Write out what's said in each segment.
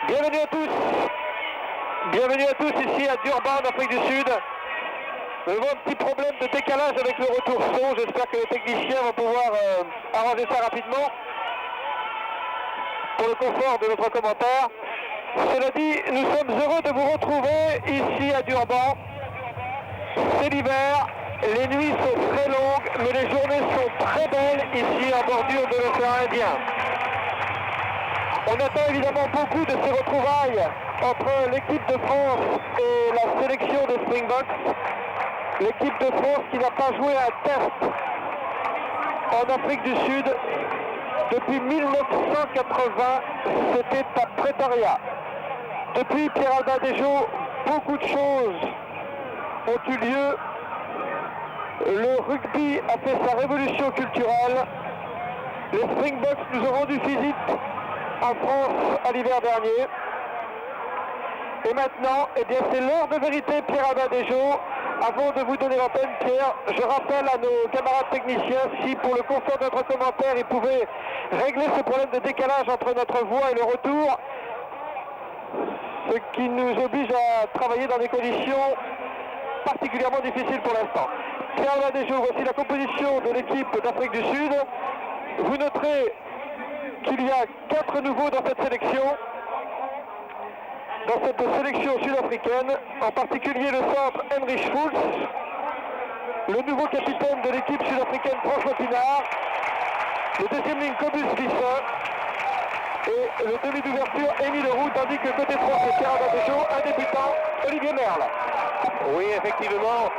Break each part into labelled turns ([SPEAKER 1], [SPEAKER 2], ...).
[SPEAKER 1] Bienvenue à tous. Bienvenue à tous ici à Durban, en Afrique du Sud. Nous avons un petit problème de décalage avec le retour son. J'espère que les techniciens vont pouvoir arranger ça rapidement pour le confort de notre commentaire. Cela dit, nous sommes heureux de vous retrouver ici à Durban. C'est l'hiver, les nuits sont très longues, mais les journées sont très belles ici en bordure de l'océan Indien. On attend évidemment beaucoup de ces retrouvailles entre l'équipe de France et la sélection des Springboks. L'équipe de France qui n'a pas joué un test en Afrique du Sud depuis 1980, c'était à Pretoria. Depuis Pierre-Albin Desjos, beaucoup de choses ont eu lieu. Le rugby a fait sa révolution culturelle. Les Springboks nous ont rendu visite en France à l'hiver dernier. Et maintenant, eh bien, c'est l'heure de vérité, Pierre-Albin Desjos. Avant de vous donner l'antenne, Pierre, je rappelle à nos camarades techniciens si pour le confort de notre commentaire, ils pouvaient régler ce problème de décalage entre notre voix et le retour, ce qui nous oblige à travailler dans des conditions particulièrement difficiles pour l'instant. Pierre-Albin Desjos, voici la composition de l'équipe d'Afrique du Sud. Vous noterez qu'il y a 4 nouveaux dans cette sélection. Dans cette sélection sud-africaine, en particulier le centre Henry Schultz, le nouveau capitaine de l'équipe sud-africaine François Pinaar, le deuxième ligne Cobus Visser et le demi d'ouverture Émile Roux, tandis que côté français, Pierre-Albin Desjos, un débutant, Olivier Merle.
[SPEAKER 2] Oui, effectivement,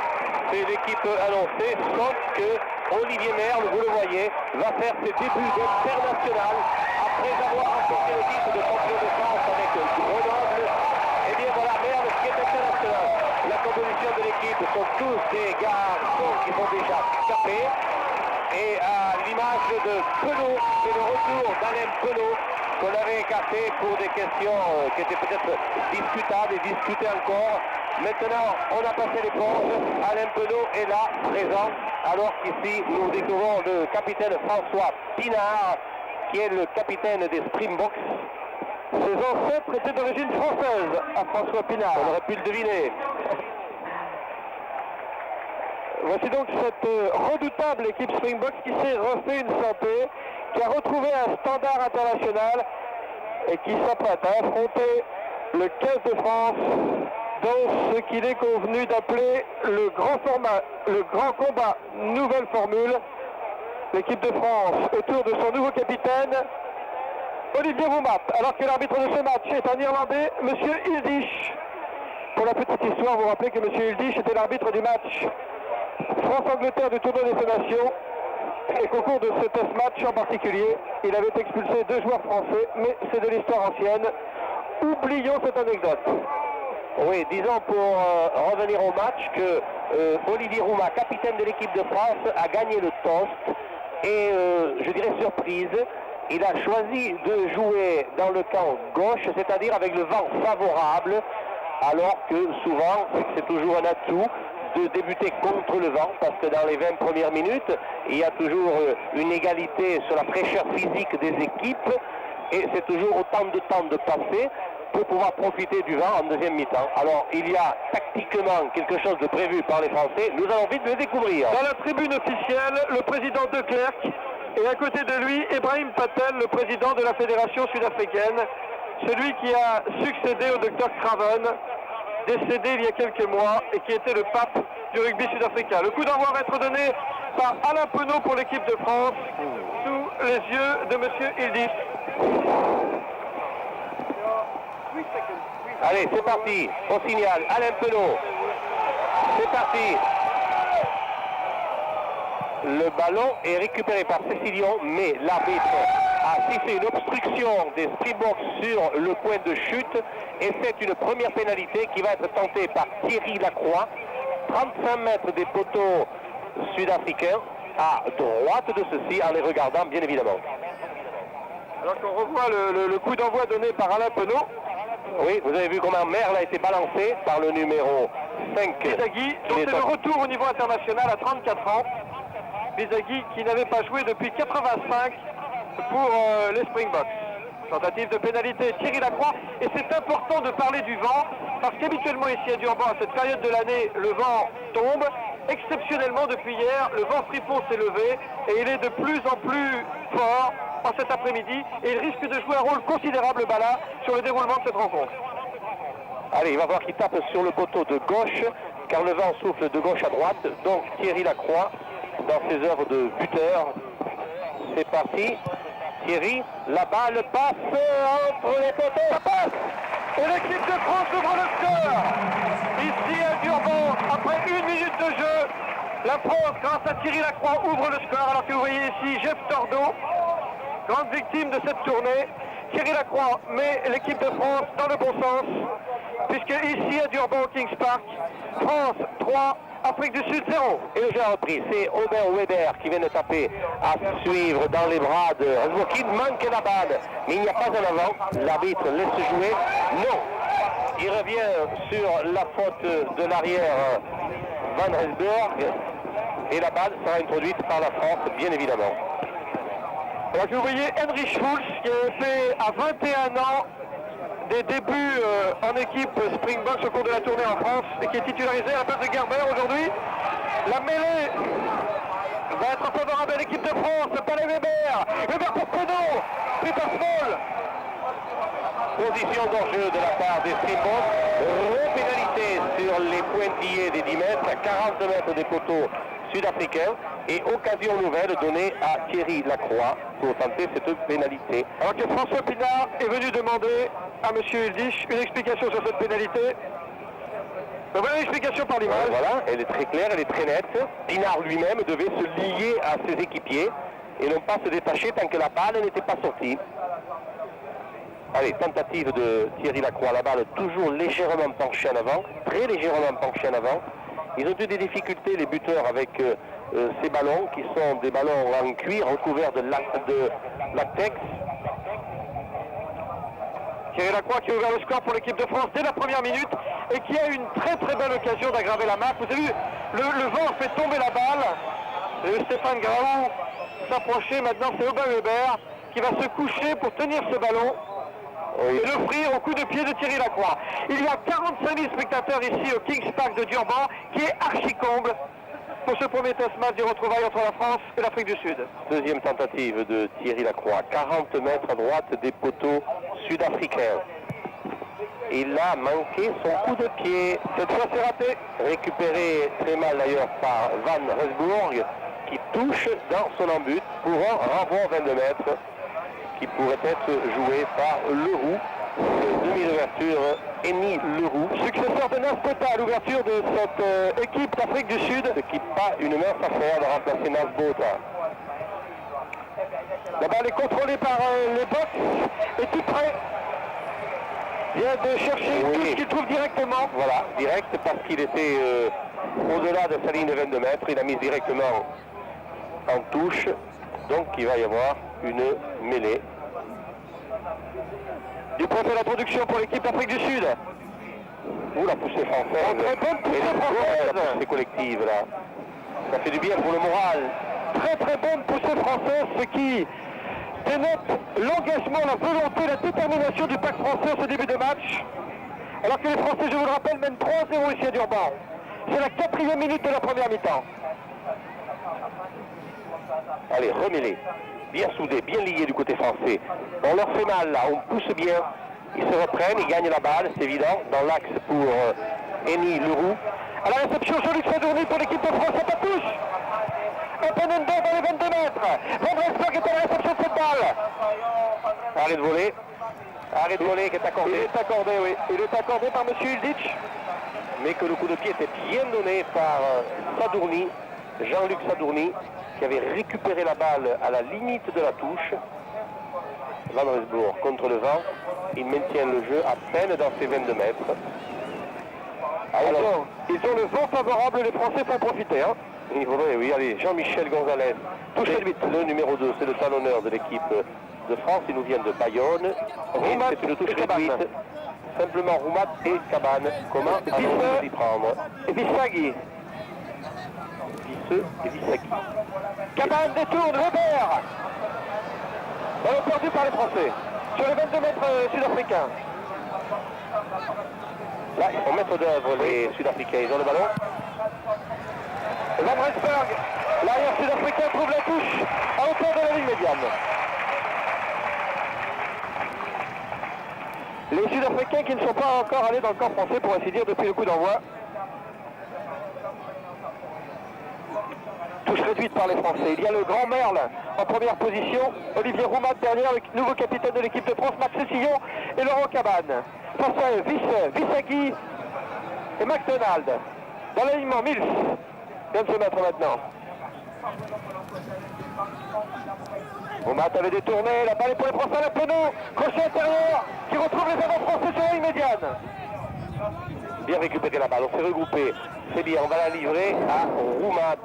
[SPEAKER 2] c'est l'équipe annoncée, sauf que Olivier Merle, vous le voyez, va faire ses débuts international après avoir remporté le titre de champion de France avec Grenoble. Et bien voilà, Merle qui est international. La composition de l'équipe sont tous des garçons qui sont déjà tapés. Et à l'image de Penaud, c'est le retour d'Alain Penaud qu'on avait écarté pour des questions qui étaient peut-être discutables et discutées encore. Maintenant, on a passé l'éponge. Alain Penaud est là, présent, alors qu'ici, nous découvrons le capitaine François Pinaar, qui est le capitaine des Springboks.
[SPEAKER 1] Ses ancêtres étaient d'origine française à François Pinaar.
[SPEAKER 2] On aurait pu le deviner.
[SPEAKER 1] Voici donc cette redoutable équipe Springboks qui s'est refait une santé, qui a retrouvé un standard international et qui s'apprête à affronter le 15 de France dans ce qu'il est convenu d'appeler le grand format, le grand combat nouvelle formule. L'équipe de France autour de son nouveau capitaine, Olivier Roumat, alors que l'arbitre de ce match est un Irlandais, M. Hildish. Pour la petite histoire, vous rappelez que M. Hildish était l'arbitre du match France-Angleterre du tournoi des Nations et qu'au cours de ce test match en particulier, il avait expulsé 2 joueurs français, mais c'est de l'histoire ancienne. Oublions cette anecdote.
[SPEAKER 2] Oui, disons pour revenir au match que Olivier Roumat, capitaine de l'équipe de France, a gagné le toast et je dirais surprise, il a choisi de jouer dans le camp gauche, c'est-à-dire avec le vent favorable, alors que souvent c'est toujours un atout de débuter contre le vent, parce que dans les 20 premières minutes, il y a toujours une égalité sur la fraîcheur physique des équipes, et c'est toujours autant de temps de passer pour pouvoir profiter du vent en deuxième mi-temps. Alors, il y a tactiquement quelque chose de prévu par les Français, nous allons vite le découvrir.
[SPEAKER 1] Dans la tribune officielle, le président de Klerk, et à côté de lui, Ebrahim Patel, le président de la Fédération sud-africaine, celui qui a succédé au docteur Craven, décédé il y a quelques mois et qui était le pape du rugby sud-africain. Le coup d'envoi va être donné par Alain Penaud pour l'équipe de France, sous les yeux de M. Hildish.
[SPEAKER 2] Allez, c'est parti, on signale, Alain Penaud, c'est parti. Le ballon est récupéré par Cécilion, mais l'arbitre a sifflé une obstruction des Springboks sur le point de chute et c'est une première pénalité qui va être tentée par Thierry Lacroix, 35 mètres des poteaux sud-africains, à droite de ceux-ci, en les regardant bien évidemment.
[SPEAKER 1] Alors qu'on revoit le coup d'envoi donné par Alain Penaud.
[SPEAKER 2] Oui, vous avez vu comment Merle a été balancé par le numéro 5.
[SPEAKER 1] Bizaghi, dont c'est le retour au niveau international à 34 ans. Bizaghi qui n'avait pas joué depuis 85 pour les Springboks. Tentative de pénalité, Thierry Lacroix, et c'est important de parler du vent, parce qu'habituellement ici à Durban, à cette période de l'année, le vent tombe. Exceptionnellement, depuis hier, le vent fripon s'est levé, et il est de plus en plus fort en cet après-midi, et il risque de jouer un rôle considérable, Bala, sur le déroulement de cette rencontre.
[SPEAKER 2] Allez, il va voir qu'il tape sur le poteau de gauche, car le vent souffle de gauche à droite, donc Thierry Lacroix, dans ses œuvres de buteur. C'est parti. Thierry, la balle passe entre les poteaux.
[SPEAKER 1] Ça passe. Et l'équipe de France ouvre le score. Ici à Durban, après 1 minute de jeu, la France, grâce à Thierry Lacroix, ouvre le score. Alors que vous voyez ici Jeff Tordeau, grande victime de cette tournée. Thierry Lacroix met l'équipe de France dans le bon sens, puisque ici à Durban, au Kings Park, France 3, Afrique du Sud 0.
[SPEAKER 2] Et le jeu a repris, c'est Aubin Weber qui vient de taper à suivre dans les bras de Resbourg, qui manque la balle, mais il n'y a pas en avant. L'arbitre laisse jouer. Non, il revient sur la faute de l'arrière Van Resburg, et la balle sera introduite par la France, bien évidemment.
[SPEAKER 1] Alors que vous voyez Henry Schulz, qui a fait à 21 ans des débuts en équipe Springboks au cours de la tournée en France, et qui est titularisé à la place de Gerber aujourd'hui. La mêlée va être favorable à l'équipe de France. Palais Weber, Weber pour Penaud, pris par Small.
[SPEAKER 2] Position d'enjeu de la part des Springboks, pénalité sur les pointillés des 10 mètres, à 40 mètres des poteaux sud-africains, et occasion nouvelle donnée à Thierry Lacroix pour tenter cette pénalité.
[SPEAKER 1] Alors que François Pinard est venu demander à M. Hildich une explication sur cette pénalité. Donc voilà l'explication par l'image.
[SPEAKER 2] Voilà, elle est très claire, elle est très nette. Pinard lui-même devait se lier à ses équipiers et non pas se détacher tant que la balle n'était pas sortie. Allez, tentative de Thierry Lacroix, la balle toujours légèrement penchée en avant, très légèrement penchée en avant. Ils ont eu des difficultés, les buteurs, avec ces ballons qui sont des ballons en cuir recouverts de latex.
[SPEAKER 1] Thierry Lacroix qui a ouvert le score pour l'équipe de France dès la première minute et qui a eu une très très belle occasion d'aggraver la marque. Vous avez vu, le vent fait tomber la balle. Vous avez vu Stéphane Graou s'approcher. Maintenant c'est Aubin Weber qui va se coucher pour tenir ce ballon.
[SPEAKER 2] Oui.
[SPEAKER 1] Et l'offrir au coup de pied de Thierry Lacroix. Il y a 45 000 spectateurs ici au Kings Park de Durban, qui est archi-comble pour ce premier test match des retrouvailles entre la France et l'Afrique du Sud.
[SPEAKER 2] Deuxième tentative de Thierry Lacroix, 40 mètres à droite des poteaux sud-africains. Il a manqué son coup de pied.
[SPEAKER 1] Cette fois c'est raté.
[SPEAKER 2] Récupéré très mal d'ailleurs par Van Resburg, qui touche dans son embut pour un renvoi à 22 mètres. Qui pourrait être joué par Leroux, demi-ouverture, Eni Leroux.
[SPEAKER 1] Successeur de Nasbota à l'ouverture de cette équipe d'Afrique du Sud.
[SPEAKER 2] Ce qui pas une mince affaire de remplacer Nasbota.
[SPEAKER 1] La balle est contrôlée par les Box et tout près. Vient de chercher tout ce qu'il trouve directement.
[SPEAKER 2] Voilà, direct parce qu'il était au-delà de sa ligne de 22 mètres. Il a mis directement en touche. Donc il va y avoir une mêlée.
[SPEAKER 1] Du point de l'introduction pour l'équipe d'Afrique du Sud.
[SPEAKER 2] Ouh, la poussée française.
[SPEAKER 1] Très bonne poussée française.
[SPEAKER 2] La poussée collective là. Ça fait du bien pour le moral.
[SPEAKER 1] Très très bonne poussée française, ce qui dénote l'engagement, la volonté, la détermination du pack français en ce début de match. Alors que les Français, je vous le rappelle, mènent 3-0 ici à Durban. C'est la 4e minute de la première mi-temps.
[SPEAKER 2] Allez, remêlé, bien soudé, bien lié du côté français. On leur fait mal là, on pousse bien. Ils se reprennent, ils gagnent la balle, c'est évident. Dans l'axe pour Eni Leroux.
[SPEAKER 1] À la réception, Jean-Luc Sadourny pour l'équipe de France, ça pas touche. Open under dans les 22 mètres. Van Resburg est à la réception de cette balle.
[SPEAKER 2] Arrêt de voler. Arrêt de voler qui est accordé.
[SPEAKER 1] Il est accordé, oui. Il est accordé par M. Hildich.
[SPEAKER 2] Mais que le coup de pied était bien donné par Sadourny, Jean-Luc Sadourny, qui avait récupéré la balle à la limite de la touche. Van Resburg contre le vent, il maintient le jeu à peine dans ses 22 mètres.
[SPEAKER 1] Alors, ils ont le vent favorable, les Français font profiter. Hein.
[SPEAKER 2] Il faudrait, oui, allez, Jean-Michel Gonzalez, touche le numéro 2, c'est le talonneur de l'équipe de France, il nous vient de Bayonne.
[SPEAKER 1] Roumat
[SPEAKER 2] c'est une touche
[SPEAKER 1] et
[SPEAKER 2] réduite. Simplement Roumat et Cabane. Comment allons-nous y prendre?
[SPEAKER 1] Et Bissagui.
[SPEAKER 2] Visseux et Vissagui.
[SPEAKER 1] Cabane détourne, Weber. Ballon perdu par les Français. sur les 22 mètres sud-africains.
[SPEAKER 2] Là, ils sont maîtres d'œuvre, les Sud-Africains. Ils ont le ballon.
[SPEAKER 1] Van Rensburg, l'arrière sud-africain, trouve la touche à hauteur de la ligne médiane. Les Sud-Africains qui ne sont pas encore allés dans le camp français, pour ainsi dire, depuis le coup d'envoi. Touche réduite par les Français. Il y a le grand Merle en première position, Olivier Roumat derrière, le nouveau capitaine de l'équipe de France, Max Sillon et Laurent Cabane. Face à eux, Vissagui et McDonald. Dans l'alignement, Mills vient de se mettre maintenant. Roumat avait détourné, la balle est pour les Français à la Penaud. Crochet intérieur qui retrouve les avants français sur la ligne médiane.
[SPEAKER 2] Bien récupéré la balle, on s'est regroupé. C'est bien, on va la livrer à Roumat,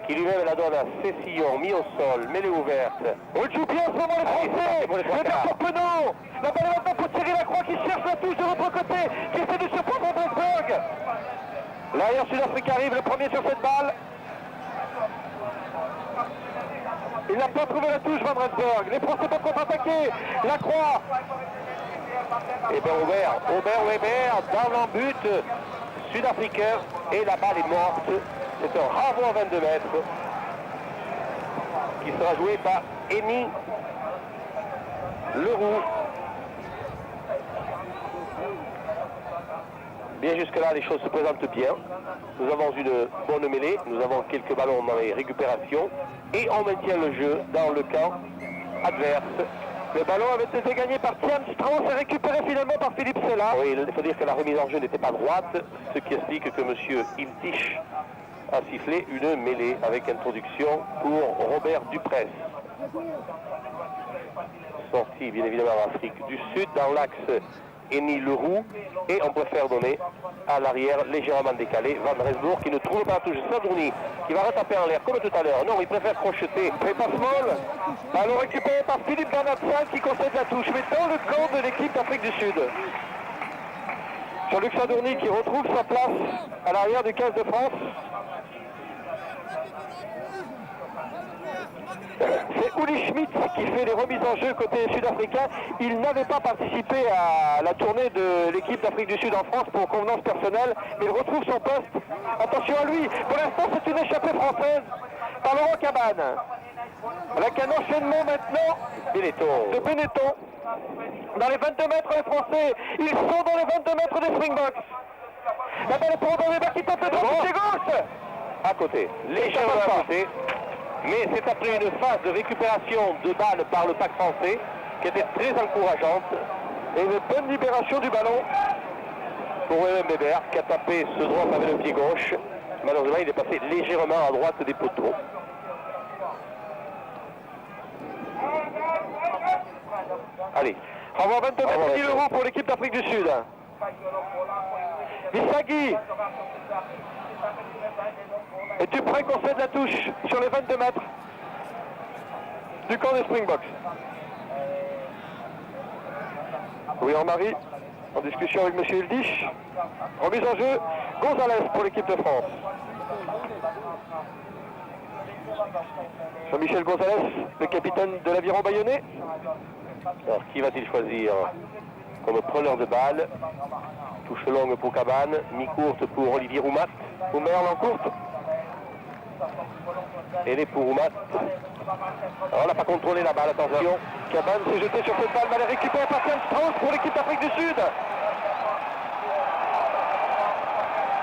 [SPEAKER 2] qui lui-même la donne à Cessillon, mis au sol, mêlée ouverte.
[SPEAKER 1] On le joue bien en ce moment les Français. Le garçon Penaud. La balle est maintenant pour Thierry Lacroix qui cherche la touche de l'autre côté, qui essaie de surprendre Rensburg. L'arrière sud-africain arrive, le premier sur cette balle. Il n'a pas trouvé la touche, Van Rensburg. Les Français peuvent contre-attaquer. Lacroix.
[SPEAKER 2] Et bien Aubert Weber dans l'embut sud-africain. Et la balle est morte. C'est un renvoi à 22 mètres qui sera joué par Eni Leroux. Bien jusque-là, les choses se présentent bien. Nous avons une bonne mêlée, nous avons quelques ballons dans les récupérations et on maintient le jeu dans le camp adverse.
[SPEAKER 1] Le ballon avait été gagné par Tiam Strauss et récupéré finalement par Philippe Sella.
[SPEAKER 2] Oui, il faut dire que la remise en jeu n'était pas droite, ce qui explique que M. Iltich a sifflé une mêlée avec introduction pour Robert Dupresse. Sorti bien évidemment en Afrique du Sud dans l'axe Eni Leroux et on préfère donner à l'arrière légèrement décalé Van Rensburg qui ne trouve pas la touche. Sadourny qui va retaper en l'air comme tout à l'heure. Non, il préfère crocheter.
[SPEAKER 1] C'est pas small. Ballon récupéré par Philippe Bernatsan qui concède la touche, mais dans le camp de l'équipe d'Afrique du Sud. Jean-Luc Sadourny qui retrouve sa place à l'arrière du 15 de France. C'est Uli Schmidt qui fait les remises en jeu côté sud-africain. Il n'avait pas participé à la tournée de l'équipe d'Afrique du Sud en France pour convenance personnelle, mais il retrouve son poste. Attention à lui, pour l'instant c'est une échappée française par Laurent Cabane. Avec un enchaînement maintenant de Benetton. Dans les 22 mètres les Français, ils sont dans les 22 mètres des Springboks. La balle est pour Robert Weber qui tente de droite pied gauche.
[SPEAKER 2] À côté, légèrement à côté. Mais c'est après une phase de récupération de balles par le pack français qui était très encourageante.
[SPEAKER 1] Et une bonne libération du ballon
[SPEAKER 2] pour Weber qui a tapé ce droit avec le pied gauche. Malheureusement, il est passé légèrement à droite des poteaux. Allez.
[SPEAKER 1] Renvoi 22 mètres 10 € pour l'équipe d'Afrique du Sud. Vissagui. Es-tu prêt qu'on cède la touche sur les 22 mètres du camp des Springboks? Oui, Henri, en discussion avec M. Hildich. Remise en jeu, Gonzalez pour l'équipe de France. Jean-Michel Gonzalez, le capitaine de l'aviron bayonnais.
[SPEAKER 2] Alors, qui va-t-il choisir comme preneur de balle? Touche longue pour Cabane, mi-courte pour Olivier Roumat.
[SPEAKER 1] Ou Merle en courte.
[SPEAKER 2] Elle est pour Roumat. Alors, on n'a pas contrôlé la balle, attention.
[SPEAKER 1] Cabane s'est jeté sur cette balle, mais elle est récupérée par Tiam Strauss pour l'équipe d'Afrique du Sud.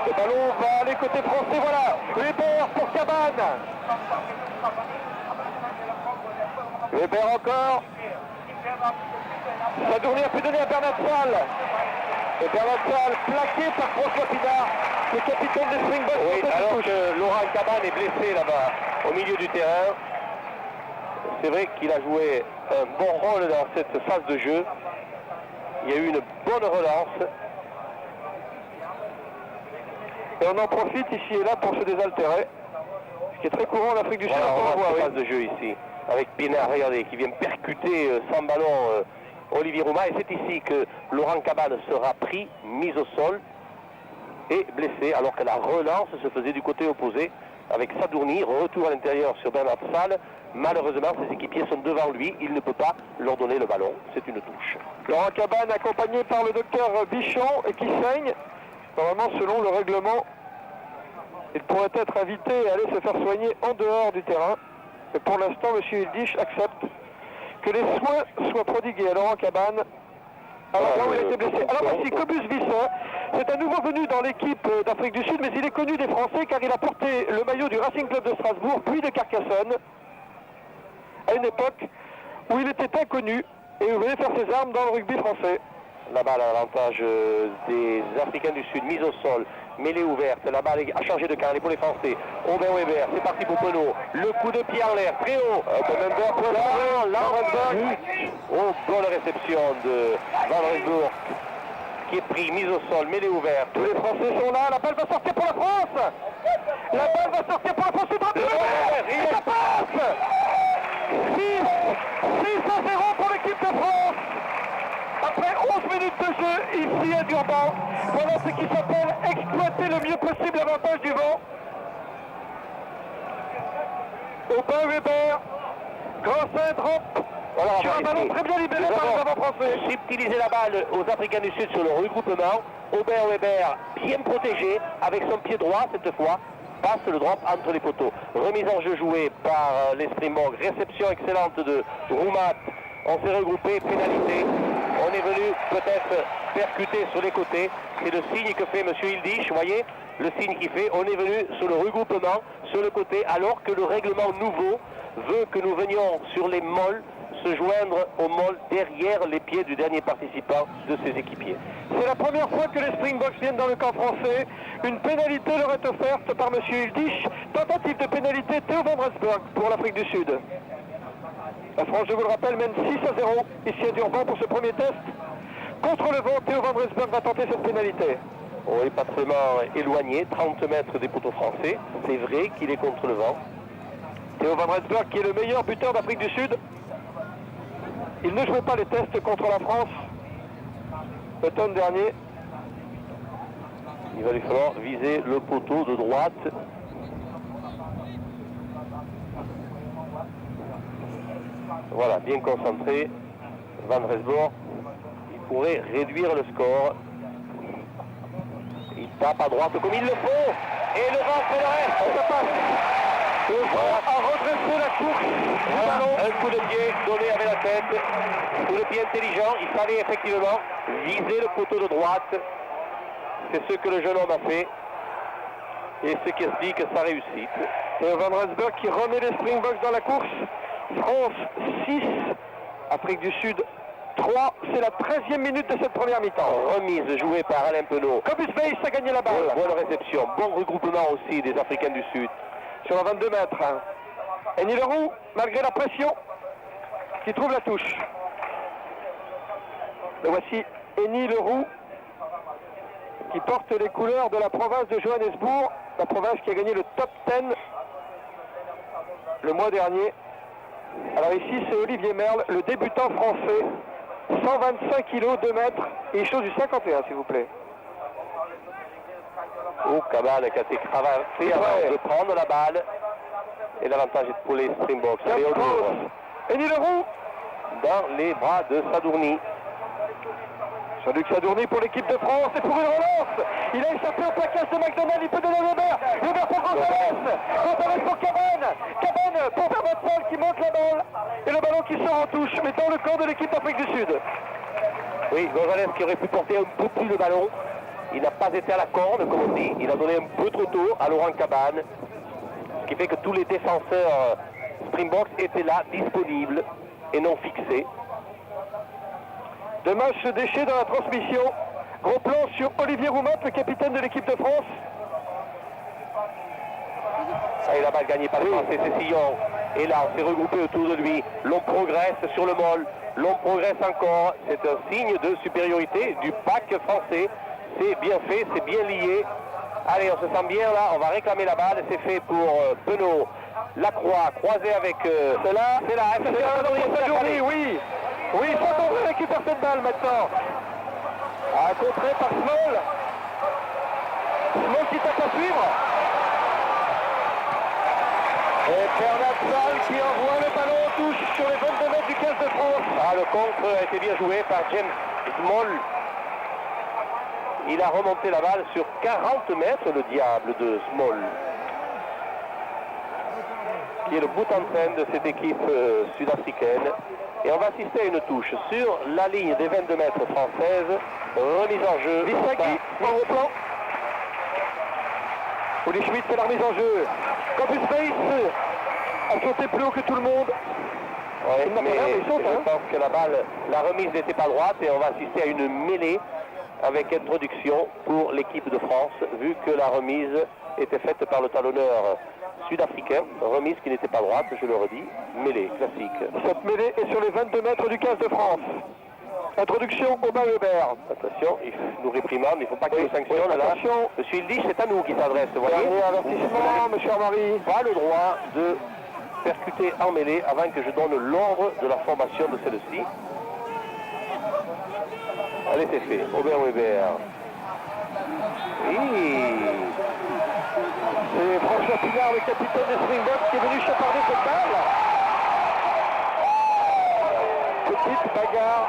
[SPEAKER 1] Le ballon va aller côté français, voilà. Weber pour Cabane. Weber encore. Sadourny a pu donner à Bernard Salle. Et Bernard Salle plaqué par François Pinard, le capitaine des Springboks.
[SPEAKER 2] Oui, alors que Laurent Cabane est blessé là-bas, au milieu du terrain. C'est vrai qu'il a joué un bon rôle dans cette phase de jeu. Il y a eu une bonne relance.
[SPEAKER 1] Et on en profite ici et là pour se désaltérer. Ce qui est très courant en Afrique du Sud.
[SPEAKER 2] Voilà, on voit cette phase de jeu ici. Avec Pinard, regardez, qui vient percuter sans ballon Olivier Roumat. Et c'est ici que Laurent Cabane sera pris, mis au sol et blessé, alors que la relance se faisait du côté opposé avec Sadourny, retour à l'intérieur sur Bernard Salle, Malheureusement, ses équipiers sont devant lui, il ne peut pas leur donner le ballon, c'est une touche.
[SPEAKER 1] Laurent Cabane accompagné par le docteur Bichon et qui saigne. Normalement, selon le règlement, il pourrait être invité à aller se faire soigner en dehors du terrain. Mais pour l'instant, M. Hildish accepte que les soins soient prodigués à Laurent Cabane alors là où il a été blessé. Alors voici Cobus Visser, c'est un nouveau venu dans l'équipe d'Afrique du Sud, mais il est connu des Français car il a porté le maillot du Racing Club de Strasbourg, puis de Carcassonne, à une époque où il était inconnu et où il venait faire ses armes dans le rugby français.
[SPEAKER 2] La balle à l'avantage des Africains du Sud, mise au sol, mêlée ouverte, la balle a changé de carré pour les Français. Aubin Weber, c'est parti pour Penaud, le coup de pied en l'air, très haut, oh, bonne réception de Van Rensburg, qui est pris, mise au sol, mêlée ouverte.
[SPEAKER 1] Tous les Français sont là, la balle va sortir pour la France. La balle va sortir pour la France, et ça passe. 6-0 pour l'équipe de France. Après 11 minutes de jeu ici à Durban, voilà ce qui s'appelle exploiter le mieux possible l'avantage du vent. Aubin Weber, grand drop sur un ballon très bien libéré par les avant-français.
[SPEAKER 2] Subtiliser la balle aux Africains du Sud sur le regroupement. Aubin Weber bien protégé avec son pied droit cette fois. Passe le drop entre les poteaux. Remise en jeu jouée par les Springboks. Réception excellente de Roumat. On s'est regroupé, pénalité. On est venu peut-être percuter sur les côtés. C'est le signe que fait M. Hildish, vous voyez, le signe qu'il fait. On est venu sur le regroupement, sur le côté, alors que le règlement nouveau veut que nous venions sur les molles se joindre au molle derrière les pieds du dernier participant de ses équipiers.
[SPEAKER 1] C'est la première fois que les Springboks viennent dans le camp français. Une pénalité leur est offerte par M. Hildish. Tentative de pénalité Theo van Rensburg pour l'Afrique du Sud. La France, je vous le rappelle, mène 6-0 ici à Durban pour ce premier test. Contre le vent, Theo van Rensburg va tenter cette pénalité.
[SPEAKER 2] Oui, pas seulement éloigné, 30 mètres des poteaux français. C'est vrai qu'il est contre le vent.
[SPEAKER 1] Theo van Rensburg qui est le meilleur buteur d'Afrique du Sud. Il ne jouait pas les tests contre la France l'automne dernier.
[SPEAKER 2] Il va lui falloir viser le poteau de droite. Voilà, bien concentré. Van Rensburg, il pourrait réduire le score. Il tape à droite comme il le faut. Et le vent fait le reste. Ça passe.
[SPEAKER 1] Le vent a redressé la course.
[SPEAKER 2] Voilà, un coup de pied donné avec la tête. Coup de pied intelligent. Il fallait effectivement viser le poteau de droite. C'est ce que le jeune homme a fait. Et ce qui explique sa réussite.
[SPEAKER 1] Et Van Rensburg qui remet les Springboks dans la course. France 6, Afrique du Sud 3. C'est la 13e minute de cette première mi-temps.
[SPEAKER 2] Remise jouée par Alain Penaud.
[SPEAKER 1] Cobus Weiss a gagné la balle.
[SPEAKER 2] Bonne réception. Bon regroupement aussi des Africains du Sud.
[SPEAKER 1] Sur la 22 mètres. Henny Leroux, malgré la pression, qui trouve la touche. Et voici Henny Leroux qui porte les couleurs de la province de Johannesburg, la province qui a gagné le top 10 le mois dernier. Alors ici c'est Olivier Merle, le débutant français, 125 kg, 2 mètres, et il chose du 51 s'il vous plaît.
[SPEAKER 2] Oh, Cabane qui a été cravancé avant de prendre la balle. Et l'avantage est pour les Springboks.
[SPEAKER 1] Henny Leroux
[SPEAKER 2] dans les bras de Sadourny.
[SPEAKER 1] Jean-Luc Sadourny pour l'équipe de France et pour une relance. Il a échappé au plaquage de McDonald, il peut donner Weber. Weber pour Gonzalez. Gonzalez pour Cabane. Cabane pour Vermeulen qui monte la balle. Et le ballon qui sort en touche, mais dans le camp de l'équipe d'Afrique du Sud.
[SPEAKER 2] Oui, Gonzalez qui aurait pu porter un peu plus le ballon. Il n'a pas été à la corde, comme on dit. Il a donné un peu trop tôt à Laurent Cabane. Ce qui fait que tous les défenseurs Springboks étaient là, disponibles et non fixés.
[SPEAKER 1] Dommage ce déchet dans la transmission. Gros plan sur Olivier Roumat, le capitaine de l'équipe de France.
[SPEAKER 2] Ça y est, la balle gagnée par les Français, c'est Sillon. Et là, on s'est regroupé autour de lui. L'on progresse sur le molle. L'on progresse encore. C'est un signe de supériorité du pack français. C'est bien fait, c'est bien lié. Allez, on se sent bien là. On va réclamer la balle. C'est fait pour Penaud. Lacroix, croisé avec... c'est là.
[SPEAKER 1] Sadourny, oui. Oui, Sadourny récupère cette balle maintenant. Contré par Small. Small qui tape à suivre. Et Bernard Salle qui envoie le ballon en touche sur les 22 mètres du 15 de France.
[SPEAKER 2] Ah, le contre a été bien joué par James Small. Il a remonté la balle sur 40 mètres, le diable de Small, qui est le bout en train de cette équipe sud-africaine. Et on va assister à une touche sur la ligne des 22 mètres française. Remise en jeu.
[SPEAKER 1] Visagi, en haut plan. Uli Schmidt fait la remise en jeu. Campus Space a sauté plus haut que tout le monde.
[SPEAKER 2] Ouais,
[SPEAKER 1] Il n'a pas
[SPEAKER 2] mais
[SPEAKER 1] l'air, mais il saute,
[SPEAKER 2] je
[SPEAKER 1] hein.
[SPEAKER 2] pense que la remise n'était pas droite et on va assister à une mêlée avec introduction pour l'équipe de France, vu que la remise était faite par le talonneur sud-africain. Remise qui n'était pas droite, je le redis, mêlée, classique.
[SPEAKER 1] Cette mêlée est sur les 22 mètres du 15 de France. Introduction Aubin Weber.
[SPEAKER 2] Attention, il nous réprimande, il ne faut pas qu'il nous sanctionne là.
[SPEAKER 1] Attention.
[SPEAKER 2] Monsieur Illich, c'est à nous qui s'adresse, vous voyez.
[SPEAKER 1] Dernier avertissement, monsieur Armari.
[SPEAKER 2] Pas le droit de percuter en mêlée avant que je donne l'ordre de la formation de celle-ci. Allez, c'est fait. Aubin Weber. Oui.
[SPEAKER 1] C'est François Pinard, le capitaine des Springboks, qui est venu chaparder cette balle. Petite bagarre.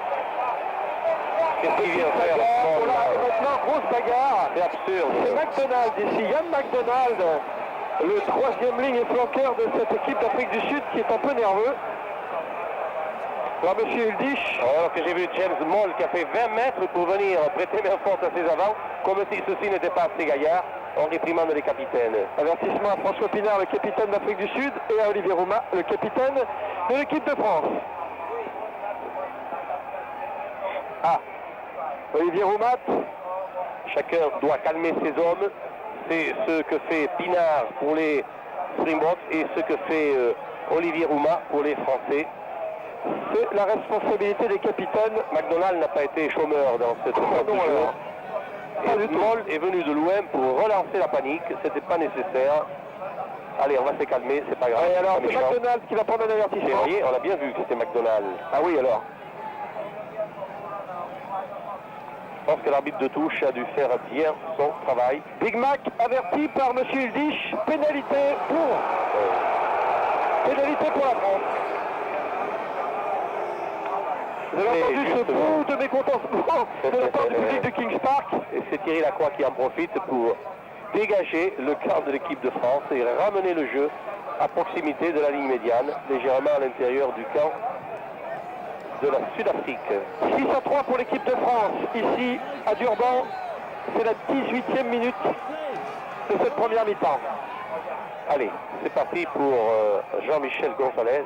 [SPEAKER 2] Qu'est-ce qu'il vient faire?
[SPEAKER 1] Voilà, et maintenant, grosse bagarre.
[SPEAKER 2] C'est absurde.
[SPEAKER 1] C'est McDonald ici, Yann McDonald, le troisième ligne et flanqueur de cette équipe d'Afrique du Sud qui est un peu nerveux. Alors monsieur Illich.
[SPEAKER 2] Alors que j'ai vu James Moll qui a fait 20 mètres pour venir prêter main forte à ses avants, comme si ceci n'était pas assez gaillard, on réprimande les capitaines.
[SPEAKER 1] Avertissement à François Pinard, le capitaine d'Afrique du Sud, et à Olivier Roumat, le capitaine de l'équipe de France. Ah, Olivier Roumat.
[SPEAKER 2] Chacun doit calmer ses hommes. C'est ce que fait Pinard pour les Springboks et ce que fait Olivier Roumat pour les Français.
[SPEAKER 1] C'est la responsabilité des capitaines.
[SPEAKER 2] McDonald n'a pas été chômeur dans cette phase de jeu. Et Moll est venu de loin pour relancer la panique. C'était pas nécessaire. Allez, on va se calmer, c'est pas grave.
[SPEAKER 1] Et alors,
[SPEAKER 2] c'est
[SPEAKER 1] c'est McDonald qui va prendre un
[SPEAKER 2] Vous
[SPEAKER 1] avertissement.
[SPEAKER 2] voyez, on a bien vu que c'était McDonald.
[SPEAKER 1] Ah oui, alors.
[SPEAKER 2] Je pense que l'arbitre de touche a dû faire bien son travail.
[SPEAKER 1] Big Mac averti par monsieur Illich. Pénalité pour la France. Vous avez entendu ce bout de mécontentement de la part du public de Kings Park.
[SPEAKER 2] Et c'est Thierry Lacroix qui en profite pour dégager le quart de l'équipe de France et ramener le jeu à proximité de la ligne médiane, légèrement à l'intérieur du camp de la Sud-Afrique.
[SPEAKER 1] 6-3 pour l'équipe de France, ici à Durban. C'est la 18e minute de cette première mi-temps.
[SPEAKER 2] Allez, c'est parti pour Jean-Michel Gonzalez.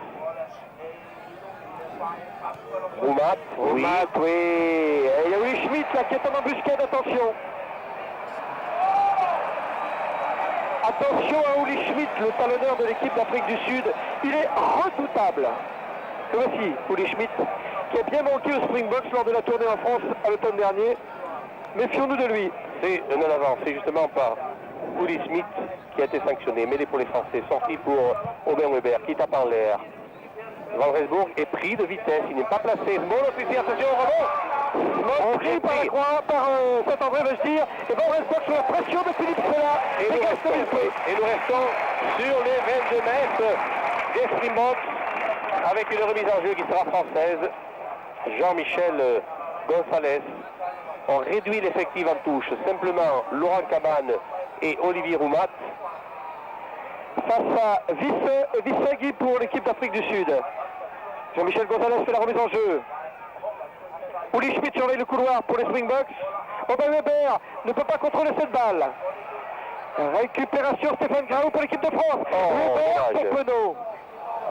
[SPEAKER 2] Roumat, oui.
[SPEAKER 1] Roumat, oui. Et il y a Uli Schmidt là qui est en embuscade, attention. Attention à Uli Schmidt, le talonneur de l'équipe d'Afrique du Sud. Il est redoutable. Et voici Uli Schmidt qui a bien manqué aux Springboks lors de la tournée en France à l'automne dernier. Méfions-nous de lui.
[SPEAKER 2] C'est un avance, c'est justement par Uli Schmidt qui a été sanctionné, mêlé pour les Français, sorti pour Aubin Weber, qui tape en l'air. Van Rensburg est pris de vitesse, il n'est pas placé. Bon officier, attention au rebond.
[SPEAKER 1] Pris par la croix, par Saint-André, veut se dire. Et Van Rensburg sous la pression de Philippe Sella.
[SPEAKER 2] Et nous restons sur les 22 mètres des Springboks avec une remise en jeu qui sera française. Jean-Michel Gonzalez. On réduit l'effectif en touche. Simplement Laurent Cabane et Olivier Roumat.
[SPEAKER 1] Face à Visagi pour l'équipe d'Afrique du Sud. Jean-Michel Gonzalez fait la remise en jeu. Uli Schmidt surveille le couloir pour les Springboks. Aubin Weber ne peut pas contrôler cette balle. Récupération Stéphane Graou pour l'équipe de France. Weber pour Penaud.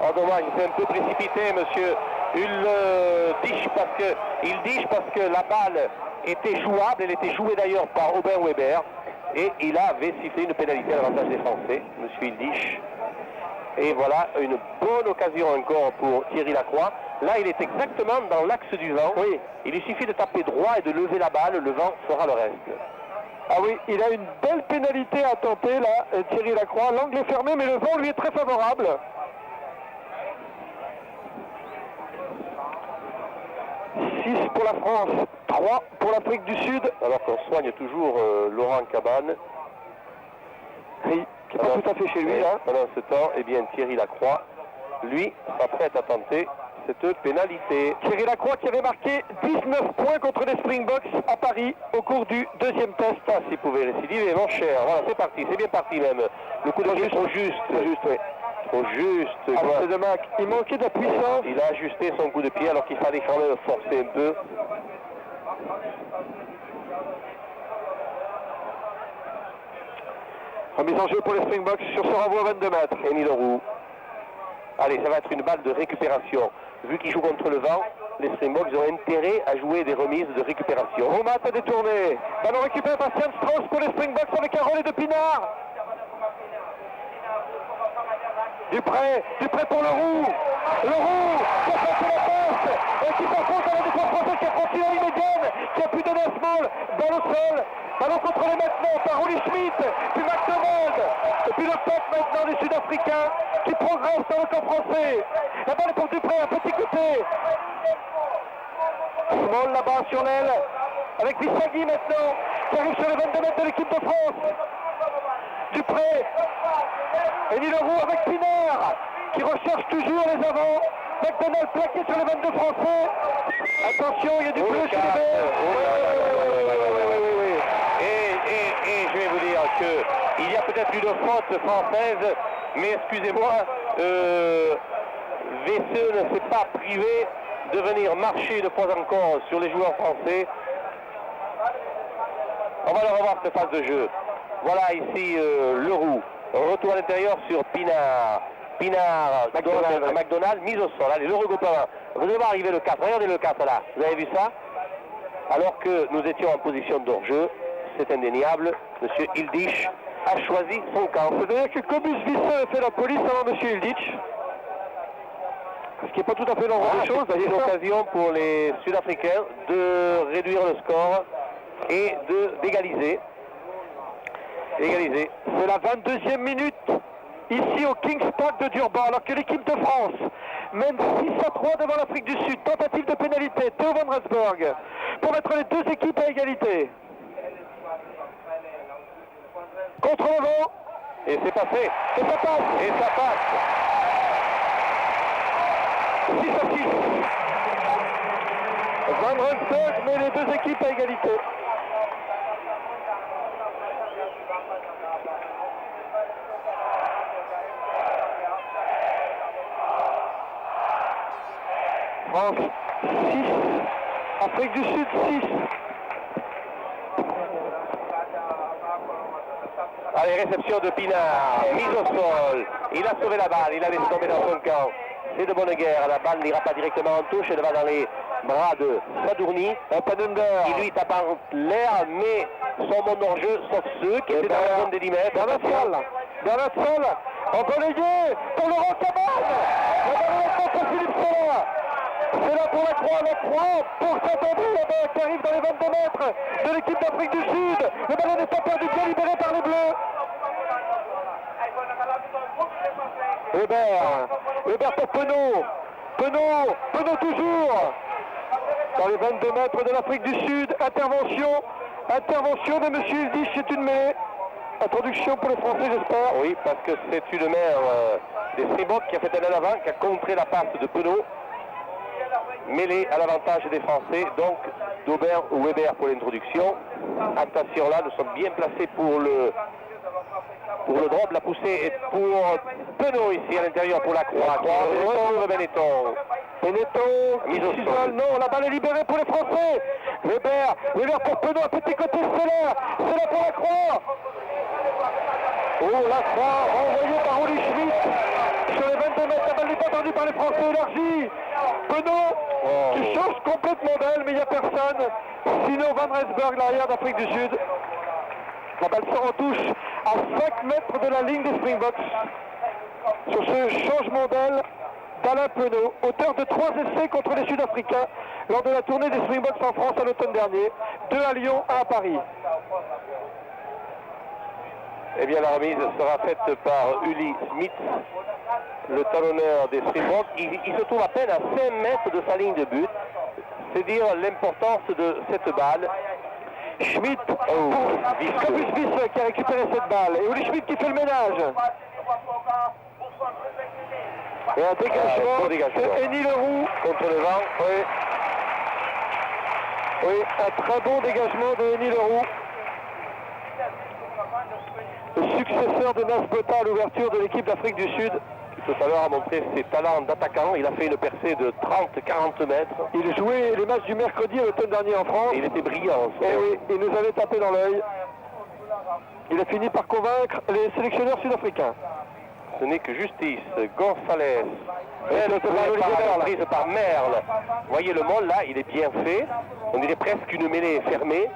[SPEAKER 2] Oh dommage, c'est un peu précipité, monsieur. Il diche parce que la balle était jouable. Elle était jouée d'ailleurs par Aubin Weber. Et il avait sifflé une pénalité à l'avantage des Français, monsieur Illich. Et voilà une bonne occasion encore pour Thierry Lacroix. Là, il est exactement dans l'axe du vent.
[SPEAKER 1] Oui.
[SPEAKER 2] Il lui suffit de taper droit et de lever la balle. Le vent fera le reste.
[SPEAKER 1] Ah oui, il a une belle pénalité à tenter là, Thierry Lacroix. L'angle est fermé, mais le vent lui est très favorable. Pour la France, 3 pour l'Afrique du Sud.
[SPEAKER 2] Alors qu'on soigne toujours Laurent Cabane.
[SPEAKER 1] Oui, C'est pas tout à fait chez lui, là.
[SPEAKER 2] Pendant ce temps, eh bien, Thierry Lacroix, lui, s'apprête à tenter cette pénalité.
[SPEAKER 1] Thierry Lacroix qui avait marqué 19 points contre les Springboks à Paris au cours du deuxième test.
[SPEAKER 2] Ah, s'il pouvait récidiver, mon cher. Voilà, c'est parti, c'est bien parti même. Le coup de pied trop juste.
[SPEAKER 1] Trop juste, oui.
[SPEAKER 2] Trop juste.
[SPEAKER 1] Il manquait de la puissance.
[SPEAKER 2] Il a ajusté son coup de pied alors qu'il fallait quand même forcer un peu.
[SPEAKER 1] Remise en jeu pour les Springboks sur ce renvoi à 22 mètres.
[SPEAKER 2] Émile Leroux. Allez, ça va être une balle de récupération. Vu qu'il joue contre le vent, les Springboks ont intérêt à jouer des remises de récupération.
[SPEAKER 1] Roumat a détourné. Ballon récupéré par Stian Strauss pour les Springboks avec un relais de Pinard. Dupré pour Leroux. Leroux qui a passé la passe et qui s'affronte à la défense française qui a franchi la ligne médiane, qui a pu donner un small. Balle au sol. Ballon contrôlé maintenant par Oli Schmidt, puis McDonald. Et puis le peuple maintenant des Sud-Africains qui progressent dans le camp français. La balle est pour Dupré, un petit côté. Small là-bas sur l'aile, avec Bissagui maintenant, qui arrive sur les 22 mètres de l'équipe de France. Dupré, Émile Leroux avec Pinard, qui recherche toujours les avants. McDonald plaqué sur les 22 Français. Attention, il y a du bleu chez les Verts.
[SPEAKER 2] Et je vais vous dire qu'il y a peut-être une faute française, mais excusez-moi, Vesseux ne s'est pas privé de venir marcher une fois encore sur les joueurs français. On va le revoir cette phase de jeu. Voilà ici Leroux. Retour à l'intérieur sur Pinard. Pinard, McDonald, mise au sol. Allez, le regroupement. Vous devez arriver le 4. Regardez le 4 là. Vous avez vu ça? Alors que nous étions en position d'hors-jeu, c'est indéniable. Monsieur Hilditch a choisi son camp.
[SPEAKER 1] C'est-à-dire que Cobus Visseux a fait la police avant Monsieur Hilditch. Ce qui n'est pas tout à fait l'ordre des choses.
[SPEAKER 2] C'est une occasion pour les Sud-Africains de réduire le score et d'égaliser.
[SPEAKER 1] C'est la 22e minute ici au Kings Park de Durban, alors que l'équipe de France mène 6-3 devant l'Afrique du Sud. Tentative de pénalité, Theo van Rensburg, pour mettre les deux équipes à égalité. Contre le vent.
[SPEAKER 2] Et c'est passé.
[SPEAKER 1] Et ça passe.
[SPEAKER 2] Et ça passe.
[SPEAKER 1] 6-6. Van Rensburg met les deux équipes à égalité. France 6, Afrique du Sud 6.
[SPEAKER 2] Allez, réception de Pinard, mise au sol. Il a sauvé la balle, il a laissé tomber dans son camp. C'est de bonne guerre, la balle n'ira pas directement en touche, elle va dans les bras de Sadourny. Il lui tape en l'air, mais son monde hors-jeu, sauf ceux qui étaient dans la zone des 10 mètres.
[SPEAKER 1] Dans la salle, relayé pour Laurent Cabane. La balle est contre Philippe Sola. C'est là pour Lacroix pour Saint-André là-bas qui arrive dans les 22 mètres de l'équipe d'Afrique du Sud. Le ballon n'est pas perdu, bien libéré par les Bleus. Hébert pour Penaud toujours. Dans les 22 mètres de l'Afrique du Sud, intervention de M. Hilditch, c'est une mêlée. Introduction pour les Français, j'espère.
[SPEAKER 2] Oui, parce que c'est une mère des Springboks qui a fait un à l'avant, qui a contré la passe de Penaud. Mêlée à l'avantage des Français, donc d'Aubert ou Weber pour l'introduction. Attention là, nous sommes bien placés pour le drop. La poussée est pour Penaud ici à l'intérieur pour Lacroix. Benetton,
[SPEAKER 1] mise au sol. Non, la balle est libérée pour les Français. Weber pour Penaud, un petit côté, c'est là pour Lacroix. Oh, Lacroix, renvoyé par Oli Schmidt. Sur les 22 mètres, la balle n'est pas tendue par les Français, élargie. Penaud qui change complètement d'elle, mais il n'y a personne. Sinon, Van Rensburg, l'arrière d'Afrique du Sud. La balle sort en touche à 5 mètres de la ligne des Springboks. Sur ce changement d'aile d'Alain Penaud, auteur de 3 essais contre les Sud-Africains lors de la tournée des Springboks en France à l'automne dernier. 2 à Lyon, 1 à Paris.
[SPEAKER 2] Eh bien, la remise sera faite par Uli Smith, le talonneur des Springboks. Il se trouve à peine à 5 mètres de sa ligne de but. C'est dire l'importance de cette balle.
[SPEAKER 1] Schmitt pour Scopus Wiese qui a récupéré cette balle. Et Uli Schmitt qui fait le ménage. Et un dégagement de Henny Leroux
[SPEAKER 2] contre le vent. Oui.
[SPEAKER 1] Oui, un très bon dégagement de Henny Leroux. Le successeur de Nasbota à l'ouverture de l'équipe d'Afrique du Sud.
[SPEAKER 2] Tout à l'heure a montré ses talents d'attaquant. Il a fait une percée de 30-40 mètres.
[SPEAKER 1] Il jouait les matchs du mercredi à l'automne dernier en France.
[SPEAKER 2] Et il était brillant.
[SPEAKER 1] Et oui, il nous avait tapé dans l'œil. Il a fini par convaincre les sélectionneurs sud-africains.
[SPEAKER 2] Ce n'est que justice. Gonzalez. Prise par Merle. Vous voyez le monde là, il est bien fait. On dirait presque une mêlée fermée.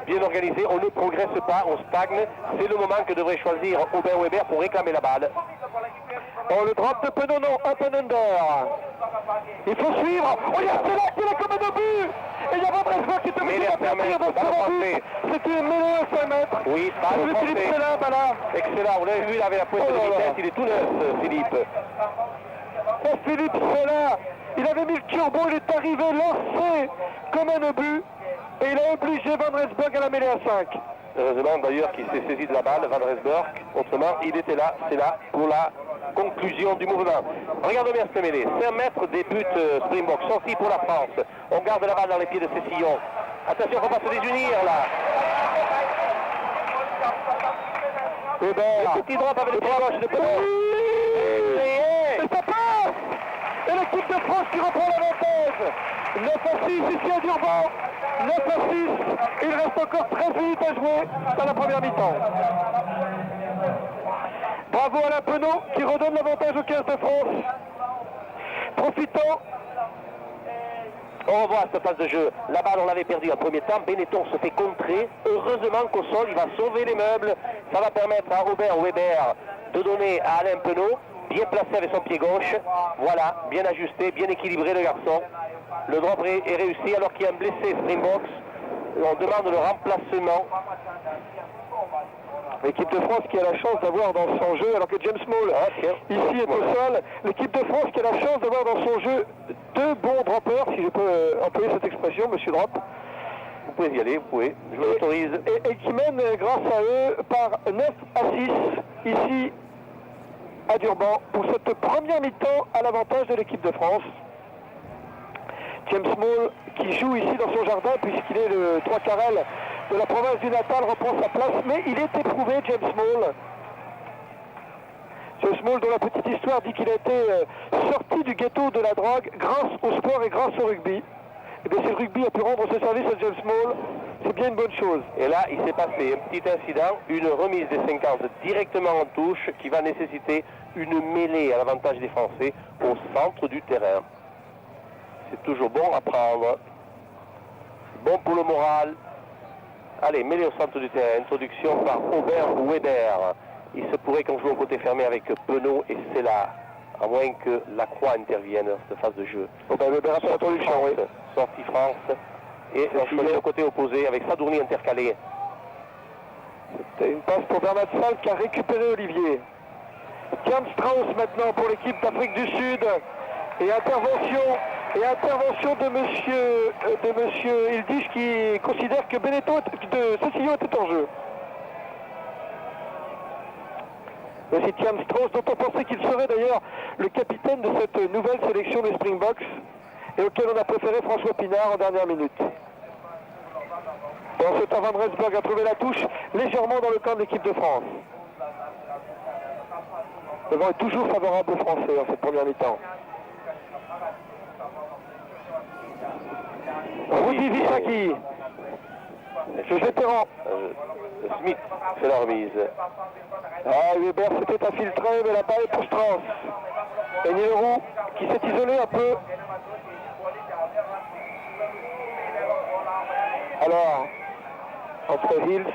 [SPEAKER 2] Bien organisé, on ne progresse pas, on stagne. C'est le moment que devrait choisir Aubin Weber pour réclamer la balle.
[SPEAKER 1] Oh, le drop de Penaud, non, open under. Il faut suivre. Oh, il y a Sela qui est comme un but. Et il y a Van Rensburg qui est obligé d'appartir dans ce but. C'était une mêlée à 5 mètres.
[SPEAKER 2] Oui, balle
[SPEAKER 1] Philippe Sela, voilà.
[SPEAKER 2] Excellent, vous l'avez vu, il avait la pointe de vitesse, il est tout neuf, Philippe.
[SPEAKER 1] Oh, Philippe Sela, il avait mis le turbo, il est arrivé lancé comme un obus. Et il a obligé Van Rensburg à la mêlée à 5.
[SPEAKER 2] Heureusement d'ailleurs qu'il s'est saisi de la balle, Van Rensburg. Autrement, il était là, c'est là pour la conclusion du mouvement. Regarde bien cette mêlée. 5 mètres des buts Springbok. Sorti pour la France. On garde la balle dans les pieds de Cessillon. Attention, il ne faut pas se désunir là.
[SPEAKER 1] Et ben,
[SPEAKER 2] le petit drop avec le pied gauche de Penaud.
[SPEAKER 1] Et ça passe. Et l'équipe de France qui reprend l'avantage. 9 à 6 ici à Durban. 9 à 6. Il reste encore 13 minutes à jouer dans la première mi-temps. Bravo Alain Penaud qui redonne l'avantage au 15 de France. Profitant.
[SPEAKER 2] On revoit cette phase de jeu. La balle, on l'avait perdue en premier temps. Benetton se fait contrer. Heureusement qu'au sol, il va sauver les meubles. Ça va permettre à Robert Weber de donner à Alain Penaud. Bien placé avec son pied gauche. Voilà, bien ajusté, bien équilibré le garçon. Le drop est réussi alors qu'il y a un blessé Springboks. On demande le remplacement.
[SPEAKER 1] L'équipe de France qui a la chance d'avoir dans son jeu, alors que James Small ici est au sol, l'équipe de France qui a la chance d'avoir dans son jeu 2 bons droppers, si je peux employer cette expression, monsieur Drop.
[SPEAKER 2] Vous pouvez y aller, vous pouvez, je vous l'autorise.
[SPEAKER 1] Et qui mène grâce à eux par 9 à 6 ici à Durban pour cette première mi-temps à l'avantage de l'équipe de France. James Small qui joue ici dans son jardin puisqu'il est le 3 carrel de la province du Natal reprend sa place, mais il est éprouvé, James Small. James Small dont la petite histoire dit qu'il a été sorti du ghetto de la drogue grâce au sport et grâce au rugby. Et bien si le rugby a pu rendre ce service à James Small, c'est bien une bonne chose.
[SPEAKER 2] Et là, il s'est passé un petit incident, une remise des 50 directement en touche qui va nécessiter une mêlée à l'avantage des Français au centre du terrain. C'est toujours bon à prendre. Bon pour le moral. Allez, mêlée au centre du terrain. Introduction par Aubert Weber. Il se pourrait qu'on joue au côté fermé avec Penaud et Sela. À moins que la Croix intervienne dans cette phase de jeu.
[SPEAKER 1] Aubert Weber a fait l'introduction, oui.
[SPEAKER 2] Sortie France. Et on choisit le côté opposé avec Sadourny intercalé.
[SPEAKER 1] C'était une passe pour Bernard Salt qui a récupéré Olivier. Jan Strauss maintenant pour l'équipe d'Afrique du Sud. Et intervention de monsieur Ildish qui considère que Benetton de Cessillon était en jeu. Voici Jan Strauss dont on pensait qu'il serait d'ailleurs le capitaine de cette nouvelle sélection des Springboks et auquel on a préféré François Pinard en dernière minute. Dans ce temps, Van Rensburg a trouvé la touche légèrement dans le camp de l'équipe de France. Le vent est toujours favorable aux Français en cette première mi-temps. Rudi Visaki, le vétéran.
[SPEAKER 2] Smith fait la remise.
[SPEAKER 1] Ah, Weber s'était infiltré, mais la balle est pour Strauss. Et Leroux qui s'est isolé un peu. Alors, entre Hills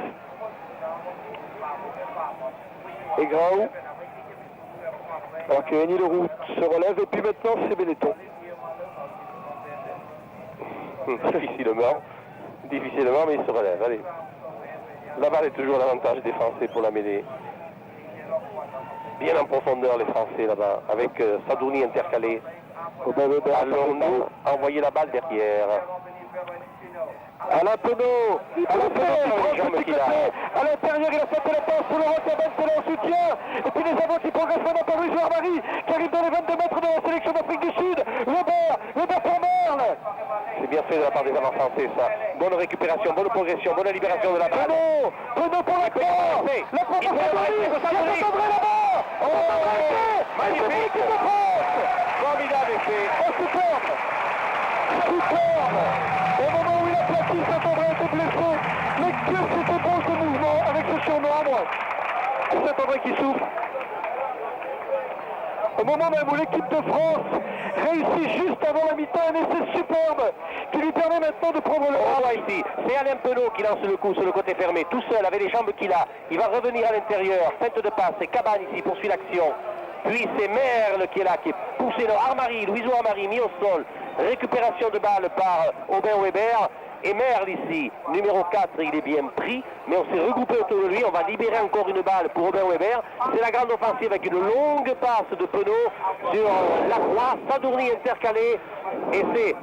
[SPEAKER 1] et Graou. Alors que Henny Leroux se relève et puis maintenant c'est Benetton.
[SPEAKER 2] Difficilement, mais il se relève. Allez. La balle est toujours à l'avantage des Français pour la mêlée. Bien en profondeur les Français là-bas, avec Sadourny intercalé. Allons-nous envoyer la balle derrière.
[SPEAKER 1] Alain Penaud, qui prend le petit côté, à l'intérieur il a fait la passe pour Laurent Cabane, c'est là en soutien, et puis les avants qui progressent maintenant par Louis Jouard-Marie, qui arrive dans les 22 mètres de la sélection d'Afrique du Sud, Weber pour Merle.
[SPEAKER 2] C'est bien fait de la part des avants français ça, bonne récupération, bonne progression, bonne libération de la balle.
[SPEAKER 1] Penaud pour la croix, la croix pour Saint-Denis, il y a Saint-André là-bas,
[SPEAKER 2] magnifique, formidable effet,
[SPEAKER 1] superbe. Au moment où il a plaqué, Saint-André a été blessé. Mais que c'était bon ce mouvement avec ce surnombre. Saint-André qui souffre. Au moment même où l'équipe de France réussit juste avant la mi-temps un essai superbe qui lui permet maintenant de prendre le
[SPEAKER 2] on voit ici, c'est Alain Penaud qui lance le coup sur le côté fermé, tout seul avec les jambes qu'il a. Il va revenir à l'intérieur, feinte de passe, c'est Cabane ici, poursuit l'action. Puis c'est Merle qui est là, qui est poussé dans Armari, Louiso Armari mis au sol. Récupération de balle par Aubin Weber. Et Merle ici, numéro 4, il est bien pris. Mais on s'est regroupé autour de lui. On va libérer encore une balle pour Aubin Weber. C'est la grande offensive avec une longue passe de Penaud sur Lacroix. Sadourny intercalé. Et c'est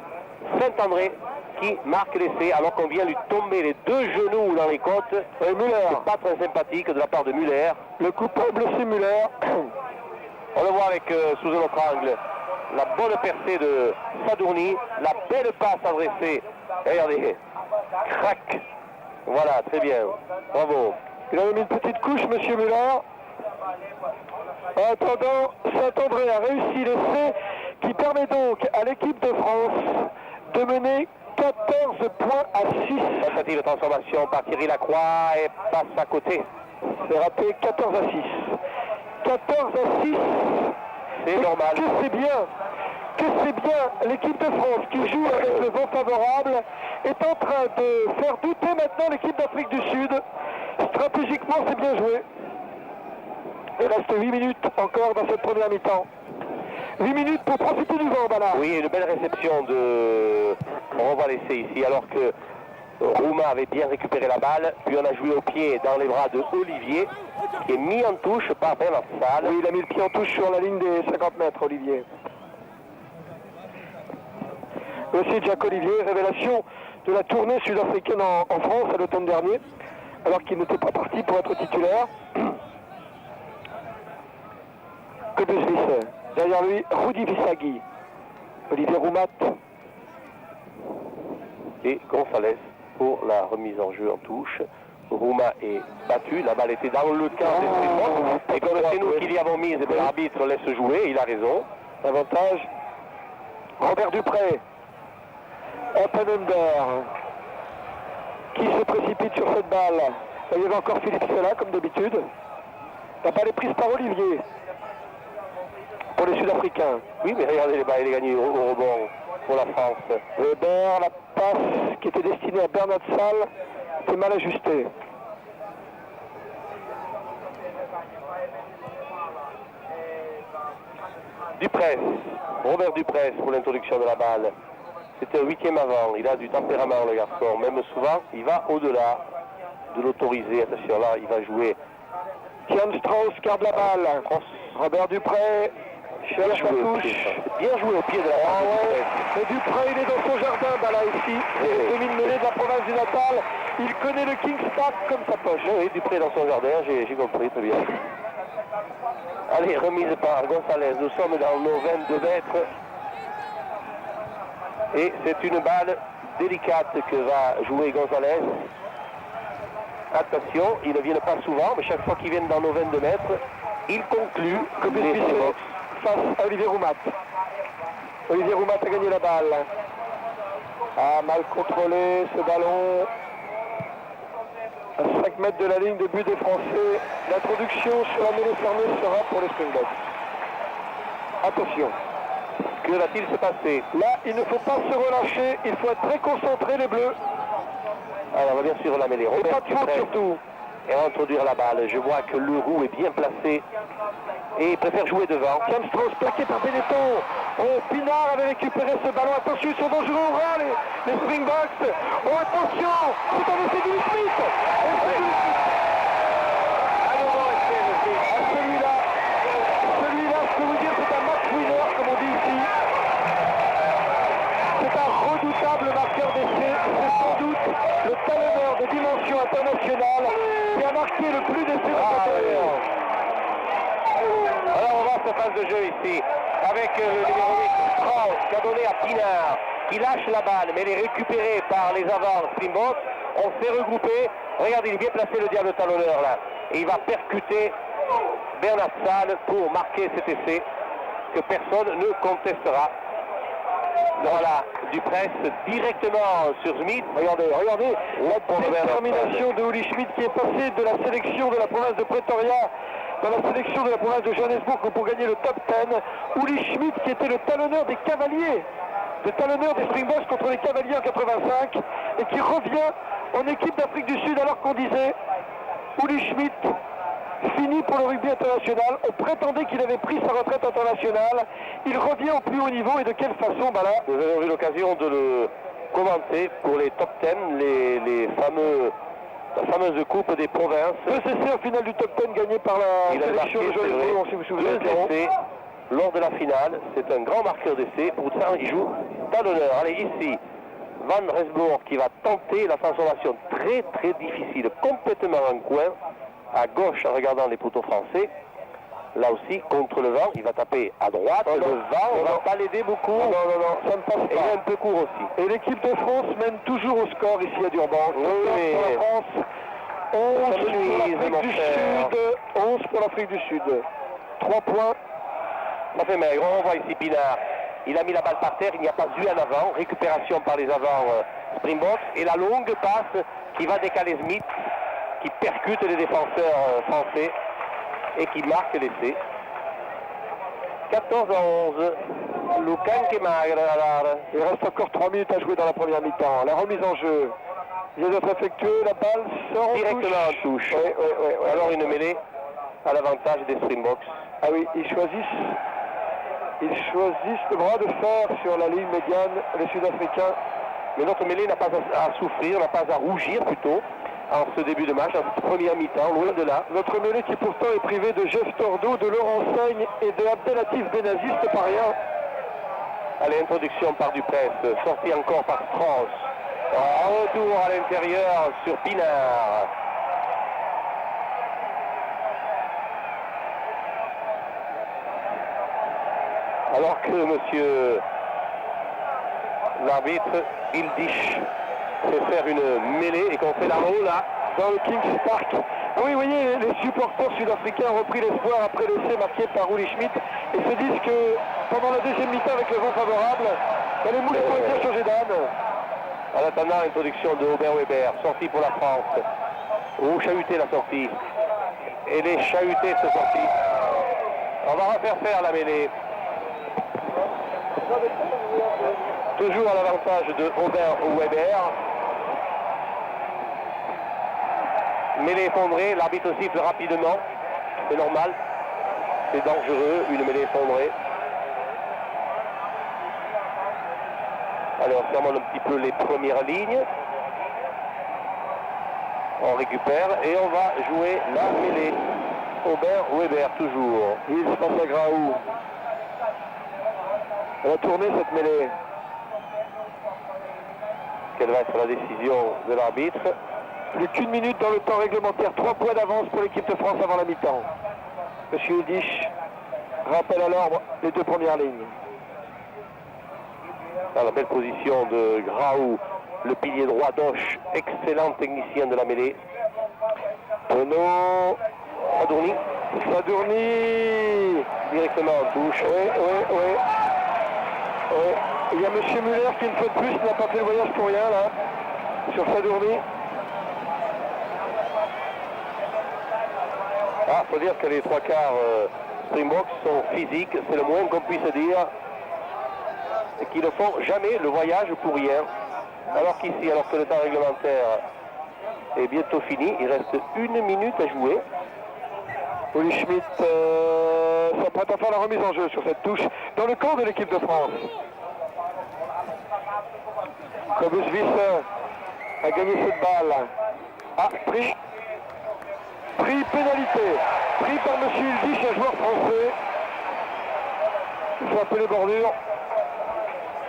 [SPEAKER 2] Saint-André qui marque l'essai alors qu'on vient lui tomber les deux genoux dans les côtes. Muller, pas très sympathique de la part de Muller.
[SPEAKER 1] Le coupable c'est Muller.
[SPEAKER 2] On le voit avec sous un autre angle la bonne percée de Sadourny, la belle passe adressée. Regardez, crac. Voilà, très bien. Bravo.
[SPEAKER 1] Il a mis une petite couche, monsieur Muller. En attendant, Saint-André a réussi l'essai qui permet donc à l'équipe de France de mener 14 points à 6.
[SPEAKER 2] Tentative de transformation par Thierry Lacroix et passe à côté.
[SPEAKER 1] C'est raté 14 à 6. 14 à 6,
[SPEAKER 2] c'est normal.
[SPEAKER 1] Que c'est bien l'équipe de France qui joue avec le vent favorable est en train de faire douter maintenant l'équipe d'Afrique du Sud. Stratégiquement, c'est bien joué. Il reste 8 minutes encore dans cette première mi-temps. 8 minutes pour profiter du vent, Bala.
[SPEAKER 2] Oui, une belle réception de... On va laisser ici alors que Rouma avait bien récupéré la balle, puis on a joué au pied dans les bras de Olivier, qui est mis en touche par Bernard Salle.
[SPEAKER 1] Oui, il a mis le pied en touche sur la ligne des 50 mètres, Olivier. Aussi Jack Olivier, révélation de la tournée sud-africaine en France à l'automne dernier, alors qu'il n'était pas parti pour être titulaire. Kobusvisse, derrière lui, Rudi Vissagui, Olivier Roumat.
[SPEAKER 2] Et Gonzalez pour la remise en jeu en touche. Rouma est battu, la balle était dans le camp des Springboks. Et comme c'est nous qui l'y avons mise, l'arbitre laisse jouer, il a raison.
[SPEAKER 1] Avantage. Robert Dupré. Open under. Qui se précipite sur cette balle. Il y avait encore Philippe Sella comme d'habitude. La balle est prise par Olivier. Pour les Sud-Africains.
[SPEAKER 2] Oui, mais regardez les balles, il est gagné au rebond pour la France.
[SPEAKER 1] Weber, la passe qui était destinée à Bernard Salle, était mal ajustée.
[SPEAKER 2] Dupré, Robert Dupré pour l'introduction de la balle. C'était un 8e avant, il a du tempérament le garçon, même souvent il va au-delà de l'autorisé. Attention là, il va jouer.
[SPEAKER 1] Kian Strauss garde la balle. Robert Dupré cherche la touche.
[SPEAKER 2] Bien joué au pied de la balle.
[SPEAKER 1] Ouais. Et Dupré, il est dans son jardin, là ici. C'est le demi-mêlée de la province du Natal. Il connaît le King's Park comme sa poche.
[SPEAKER 2] Oui, Dupré dans son jardin, j'ai compris, très bien. Allez, remise par Gonzalez. Nous sommes dans nos 22 mètres. Et c'est une balle délicate que va jouer Gonzalez. Attention, ils ne viennent pas souvent, mais chaque fois qu'ils viennent dans nos 22 mètres, ils concluent
[SPEAKER 1] comme les Springboks face à Olivier Roumat. Olivier Roumat a gagné la balle. A mal contrôlé ce ballon. À 5 mètres de la ligne de but des Français. L'introduction sur la mêlée fermée sera pour les Springboks. Attention.
[SPEAKER 2] Que va-t-il se passer?
[SPEAKER 1] Là, il ne faut pas se relâcher. Il faut être très concentré, les Bleus.
[SPEAKER 2] Alors, on va bien sûr la mêlée.
[SPEAKER 1] Et pas de faute surtout.
[SPEAKER 2] Et on va introduire la balle. Je vois que le roux est bien placé. Et il préfère jouer devant.
[SPEAKER 1] Kian Strauss plaqué par Benetton. Oh, Pinard avait récupéré ce ballon. Attention, ils sont dangereux au ras, les Springboks. Oh, attention, c'est un essai du Smith. Celui-là, je peux vous dire, c'est un match winner, comme on dit ici. C'est un redoutable marqueur d'essai. C'est sans doute sélection internationale qui a marqué le plus d'essais de sa carrière.
[SPEAKER 2] Alors on voit cette phase de jeu ici, avec le numéro 8, Strauss, qui a donné à Pinard, qui lâche la balle, mais elle est récupérée par les avants Springboks. On s'est regroupé. Regardez, il est bien placé le diable talonneur là. Et il va percuter Bernard Salle pour marquer cet essai que personne ne contestera. Voilà, Dupress directement sur Smith.
[SPEAKER 1] Regardez la détermination de Uli Schmidt qui est passé de la sélection de la province de Pretoria dans la sélection de la province de Johannesburg pour gagner le top 10. Uli Schmidt qui était le talonneur des Cavaliers, le talonneur des Springboks contre les Cavaliers en 85 et qui revient en équipe d'Afrique du Sud alors qu'on disait Uli Schmidt fini pour le rugby international. On prétendait qu'il avait pris sa retraite internationale. Il revient au plus haut niveau et de quelle façon? Là,
[SPEAKER 2] nous avons eu l'occasion de le commenter pour les top 10, la fameuse coupe des provinces.
[SPEAKER 1] 2 essais au final du top 10 gagné par la sélection de Johannesburg, si vous vous souvenez.
[SPEAKER 2] 2 essais lors de la finale. C'est un grand marqueur d'essai. Pourtant, il joue talonneur. Allez, ici, Van Rensburg qui va tenter la transformation très très difficile, complètement en coin, à gauche en regardant les poteaux français. Là aussi, contre le vent, il va taper à droite. Le vent ne va pas l'aider beaucoup.
[SPEAKER 1] Non, ça ne passe pas.
[SPEAKER 2] Et il est un peu court aussi.
[SPEAKER 1] Et l'équipe de France mène toujours au score ici à Durban.
[SPEAKER 2] Oui,
[SPEAKER 1] pour la France, 11 pour l'Afrique du Sud. 11 pour l'Afrique du Sud. 3 points.
[SPEAKER 2] Ça fait maigre. On voit ici Pinard. Il a mis la balle par terre, il n'y a pas eu en avant. Récupération par les avants Springboks. Et la longue passe qui va décaler Smith, qui percute les défenseurs français et qui marque l'essai. 14 à 11. Lucan qui magre.
[SPEAKER 1] Il reste encore 3 minutes à jouer dans la première mi-temps. La remise en jeu vient d'être effectuée. La balle sort
[SPEAKER 2] directement en touche.
[SPEAKER 1] Oui.
[SPEAKER 2] Alors une mêlée à l'avantage des Springboks.
[SPEAKER 1] Ah oui, ils choisissent le bras de fer sur la ligne médiane, les Sud-Africains.
[SPEAKER 2] Mais notre mêlée n'a pas à souffrir, n'a pas à rougir plutôt en ce début de match, en cette première mi-temps, loin de là.
[SPEAKER 1] Notre mêlée qui pourtant est privé de Jeff Tordo, de Laurent Seigne et de Abdelatif Benazi, c'est pas rien.
[SPEAKER 2] Allez, introduction par Dupress, sortie encore par Strauss. Retour à l'intérieur sur Pinard. Alors que monsieur l'arbitre Ildish fait faire une mêlée et qu'on fait la roue là
[SPEAKER 1] dans le Kings Park. Ah oui, vous voyez, les supporters sud-africains ont repris l'espoir après l'essai marqué par Uli Schmidt et se disent que pendant la deuxième mi-temps avec le vent favorable, les moules pourraient bien changer d'âne.
[SPEAKER 2] En attendant l'introduction de Aubert Weber, sortie pour la France. Ou chahuté la sortie. Et les chahutés cette sortie. On va refaire faire la mêlée. Toujours à l'avantage de Aubert Weber. Mêlée effondrée, l'arbitre siffle rapidement. C'est normal. C'est dangereux, une mêlée effondrée. Alors, on ferme un petit peu les premières lignes. On récupère et on va jouer la mêlée. Aubert Weber toujours.
[SPEAKER 1] Il se passe à Graou. Elle a tourné cette mêlée.
[SPEAKER 2] Quelle va être la décision de l'arbitre?
[SPEAKER 1] Plus qu'une minute dans le temps réglementaire. 3 points d'avance pour l'équipe de France avant la mi-temps. Monsieur Ildish rappelle à l'ordre les 2 premières lignes.
[SPEAKER 2] Dans la belle position de Graou, le pilier droit d'Oche, excellent technicien de la mêlée.
[SPEAKER 1] Renaud Sadourny
[SPEAKER 2] directement en touche.
[SPEAKER 1] Oui. Il y a M. Muller qui, une fois de plus, n'a pas fait le voyage pour rien là, sur Sadourny.
[SPEAKER 2] Ah, faut dire que les 3 quarts Springboks sont physiques, c'est le moins qu'on puisse dire. Et qu'ils ne font jamais le voyage pour rien. Alors qu'ici, alors que le temps réglementaire est bientôt fini, il reste 1 minute à jouer.
[SPEAKER 1] Uli Schmidt s'apprête à faire la remise en jeu sur cette touche dans le camp de l'équipe de France. Cobus Wiss a gagné cette balle. Ah, pris pénalité. Pris par M. Ildish, un joueur français. Il faut appeler bordure.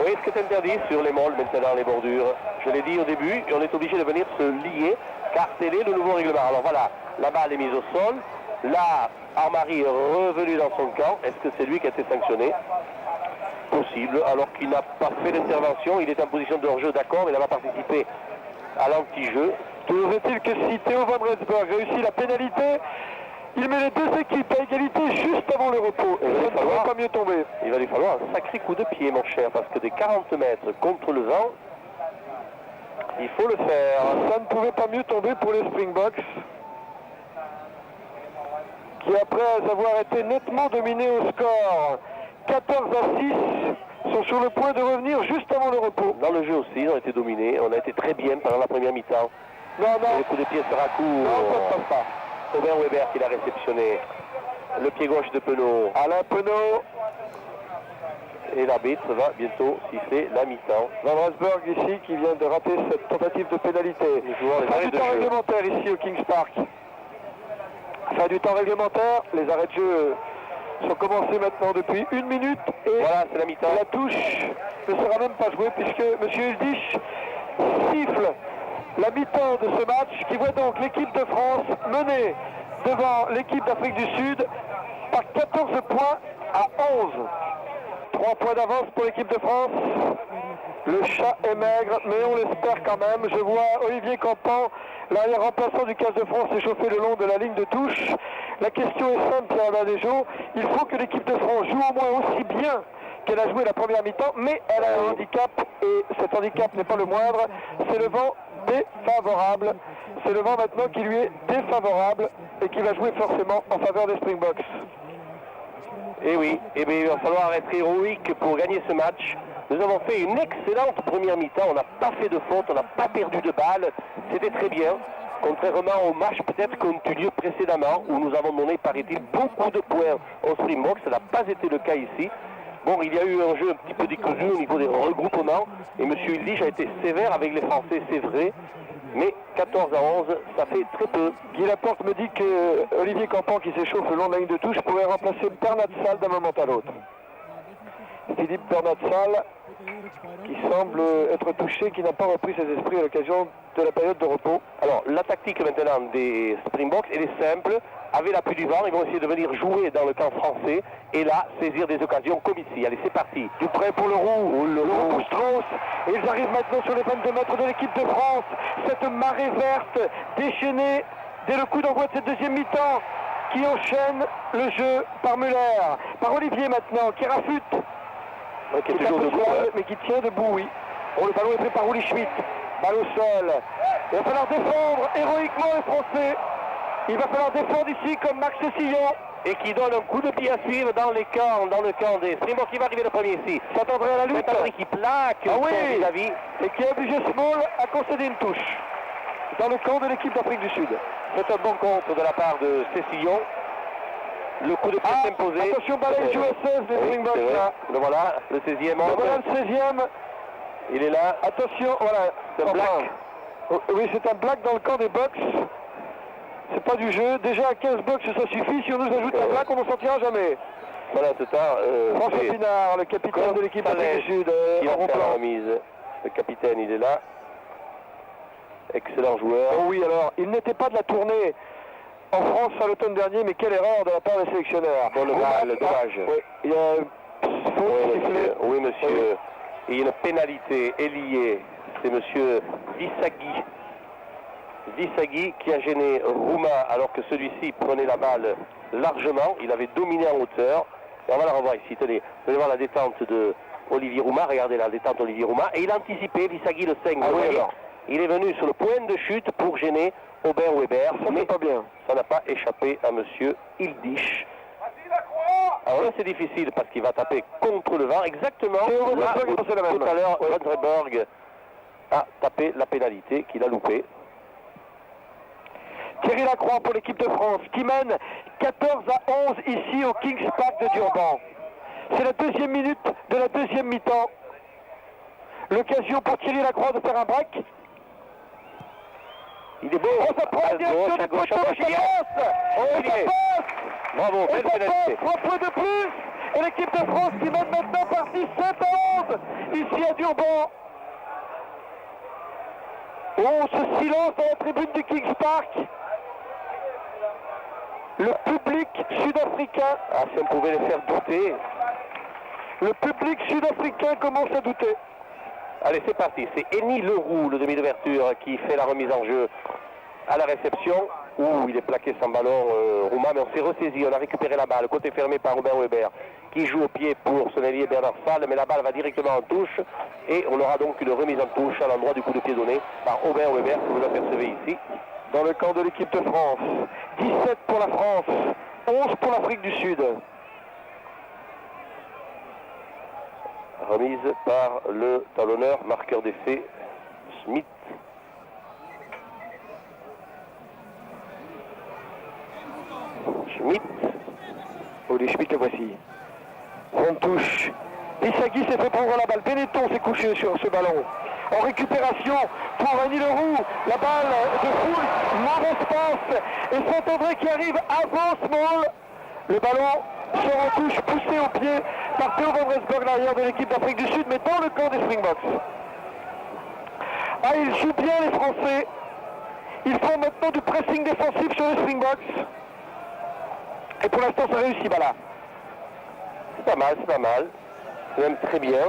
[SPEAKER 2] Oui, Oui, ce qui est interdit sur les molles maintenant, les bordures. Je l'ai dit au début, et on est obligé de venir se lier, car tel est le nouveau règlement. Alors voilà, la balle est mise au sol. Là, Armari est revenu dans son camp. Est-ce que c'est lui qui a été sanctionné? Possible, alors qu'il n'a pas fait d'intervention. Il est en position de hors-jeu, d'accord, mais il n'a pas participé à l'anti-jeu.
[SPEAKER 1] Toujours est-il que si Theo Van Rensburg réussit la pénalité, il met les deux équipes à égalité juste avant le repos. Et ça ne pourrait pas mieux tomber.
[SPEAKER 2] Il va lui falloir un sacré coup de pied, mon cher, parce que des 40 mètres contre le vent, il faut le faire.
[SPEAKER 1] Ça ne pouvait pas mieux tomber pour les Springboks, qui après avoir été nettement dominés au score 14-6, sont sur le point de revenir juste avant le repos.
[SPEAKER 2] Dans le jeu aussi, ils ont été dominés. On a été très bien pendant la première mi-temps.
[SPEAKER 1] Non.
[SPEAKER 2] Le coup de pied sera court.
[SPEAKER 1] Non, ça ne passe pas.
[SPEAKER 2] Aubin Weber qui l'a réceptionné. Le pied gauche de Penaud.
[SPEAKER 1] Alain Penaud.
[SPEAKER 2] Et l'arbitre va bientôt siffler la mi-temps.
[SPEAKER 1] Van Rensburg ici qui vient de rater cette tentative de pénalité. Fin du temps réglementaire ici au Kings Park. Fin du temps réglementaire, les arrêts de jeu sont commencés maintenant depuis 1 minute et
[SPEAKER 2] voilà, c'est la mi-temps.
[SPEAKER 1] La touche ne sera même pas jouée puisque M. Ildish siffle la mi-temps de ce match qui voit donc l'équipe de France mener devant l'équipe d'Afrique du Sud par 14 points à 11. 3 points d'avance pour l'équipe de France. Le chat est maigre, mais on l'espère quand même. Je vois Olivier Campan, l'arrière remplaçant du 15 de France, s'échauffer le long de la ligne de touche. La question est simple, Pierre Badejo. Il faut que l'équipe de France joue au moins aussi bien qu'elle a joué la première mi-temps, mais elle a un handicap, et cet handicap n'est pas le moindre, c'est le vent défavorable. C'est le vent maintenant qui lui est défavorable et qui va jouer forcément en faveur des Springboks.
[SPEAKER 2] Et oui, et bien, il va falloir être héroïque pour gagner ce match. Nous avons fait une excellente première mi-temps, on n'a pas fait de faute, on n'a pas perdu de balles, c'était très bien. Contrairement au match peut-être qu'on a eu lieu précédemment, où nous avons donné, paraît-il, beaucoup de points aux Springboks, ça n'a pas été le cas ici. Bon, il y a eu un jeu un petit peu décousu au niveau des regroupements, et M. Ildish a été sévère avec les Français, c'est vrai, mais 14 à 11, ça fait très peu.
[SPEAKER 1] Guy Laporte me dit que Olivier Campan, qui s'échauffe le long de la ligne de touche, pourrait remplacer Bernat Salle d'un moment à l'autre. Philippe Bernat Salle, qui semble être touché, qui n'a pas repris ses esprits à l'occasion de la période de repos.
[SPEAKER 2] Alors, la tactique maintenant des Springboks, elle est simple. Avec l'appui du vent, ils vont essayer de venir jouer dans le camp français et là, saisir des occasions comme ici. Allez, c'est parti.
[SPEAKER 1] Dupré pour le roux, le roux pour Strauss. Et ils arrivent maintenant sur les 22 mètres de l'équipe de France. Cette marée verte déchaînée dès le coup d'envoi de cette deuxième mi-temps qui enchaîne le jeu par Muller, par Olivier maintenant, qui rafute.
[SPEAKER 2] Ouais, qui est toujours debout,
[SPEAKER 1] mais qui tient debout, oui. Oh, le ballon est pris par Uli Schmidt. Balle au sol. Il va falloir défendre héroïquement les Français. Il va falloir défendre ici comme Max Sillon.
[SPEAKER 2] Et qui donne un coup de pied à suivre dans le camp des Springboks qui va arriver le premier ici.
[SPEAKER 1] S'attendrait à la lutte.
[SPEAKER 2] C'est qui plaque vis-à-vis.
[SPEAKER 1] Et qui a obligé Small à concéder une touche dans le camp de l'équipe d'Afrique du Sud.
[SPEAKER 2] C'est un bon contre de la part de Cécillon. Le coup de pied s'imposé.
[SPEAKER 1] Attention, balai du SS des Springboks.
[SPEAKER 2] Le voilà, le 16e.
[SPEAKER 1] Le voilà le 16e.
[SPEAKER 2] Il est là.
[SPEAKER 1] Attention, voilà.
[SPEAKER 2] C'est un black.
[SPEAKER 1] Oui, c'est un black dans le camp des Bucks. C'est pas du jeu. Déjà à 15 bucks, ça suffit. Si on nous ajoute un black, on n'en sortira jamais.
[SPEAKER 2] Voilà, c'est ça.
[SPEAKER 1] François Pinard, le capitaine de l'équipe d'Afrique du Sud.
[SPEAKER 2] Il va faire la remise. Le capitaine, il est là. Excellent joueur.
[SPEAKER 1] Oh oui, alors, il n'était pas de la tournée en France à l'automne dernier, mais quelle erreur de la part des sélectionneurs.
[SPEAKER 2] Bon, le dommage.
[SPEAKER 1] Oui, il y a
[SPEAKER 2] oui, monsieur. Il y a une pénalité liée. C'est monsieur Visagui qui a gêné Rouma alors que celui-ci prenait la balle largement. Il avait dominé en hauteur. Et on va la revoir ici. Tenez voir la détente de Olivier Rouma. Regardez la détente d'Olivier Rouma. Et il a anticipé Visagui le 5. Il est venu sur le point de chute pour gêner Aubin Weber.
[SPEAKER 1] Ça
[SPEAKER 2] mais
[SPEAKER 1] pas bien.
[SPEAKER 2] Ça n'a pas échappé à monsieur Ildish. Alors là c'est difficile parce qu'il va taper contre le vent. Exactement là où tout à l'heure Vandenberg a tapé la pénalité qu'il a loupée.
[SPEAKER 1] Thierry Lacroix pour l'équipe de France qui mène 14 à 11 ici au Kings Park de Durban. C'est la deuxième minute de la deuxième mi-temps. L'occasion pour Thierry Lacroix de faire un break.
[SPEAKER 2] Il est beau.
[SPEAKER 1] Oh, ça prend la direction du poteau, ça passe.
[SPEAKER 2] Bravo, belle pénalité.
[SPEAKER 1] 3 points de plus. Et l'équipe de France qui mène maintenant par 17-11 ici à Durban. Oh, ce silence dans la tribune du Kings Park. Le public sud-africain.
[SPEAKER 2] Ah, si on pouvait les faire douter.
[SPEAKER 1] Le public sud-africain commence à douter.
[SPEAKER 2] Allez, c'est parti. C'est Eni Leroux, le demi d'ouverture, qui fait la remise en jeu à la réception. Ouh, il est plaqué sans ballon, Rouma, mais on s'est ressaisi. On a récupéré la balle. Côté fermé par Robert Weber, qui joue au pied pour son allié Bernard Fall. Mais la balle va directement en touche. Et on aura donc une remise en touche à l'endroit du coup de pied donné par Robert Weber, que vous apercevez ici.
[SPEAKER 1] Dans le camp de l'équipe de France. 17 pour la France, 11 pour l'Afrique du Sud.
[SPEAKER 2] Remise par le talonneur, marqueur d'essai, Schmidt. Schmidt.
[SPEAKER 1] Oli Schmidt, le voici. On touche. Bissagui s'est fait prendre la balle. Benetton s'est couché sur ce ballon. En récupération pour Eni Leroux. La balle de Foul. Mauvaise passe. Et Saint-André qui arrive avant Small. Le ballon sort en touche, poussé au pied par Theo van Rensburg, l'arrière de l'équipe d'Afrique du Sud, mais dans le camp des Springboks. Ah, ils jouent bien les Français. Ils font maintenant du pressing défensif sur les Springboks. Et pour l'instant, ça réussit, Bala.
[SPEAKER 2] C'est pas mal, c'est pas mal. C'est même très bien.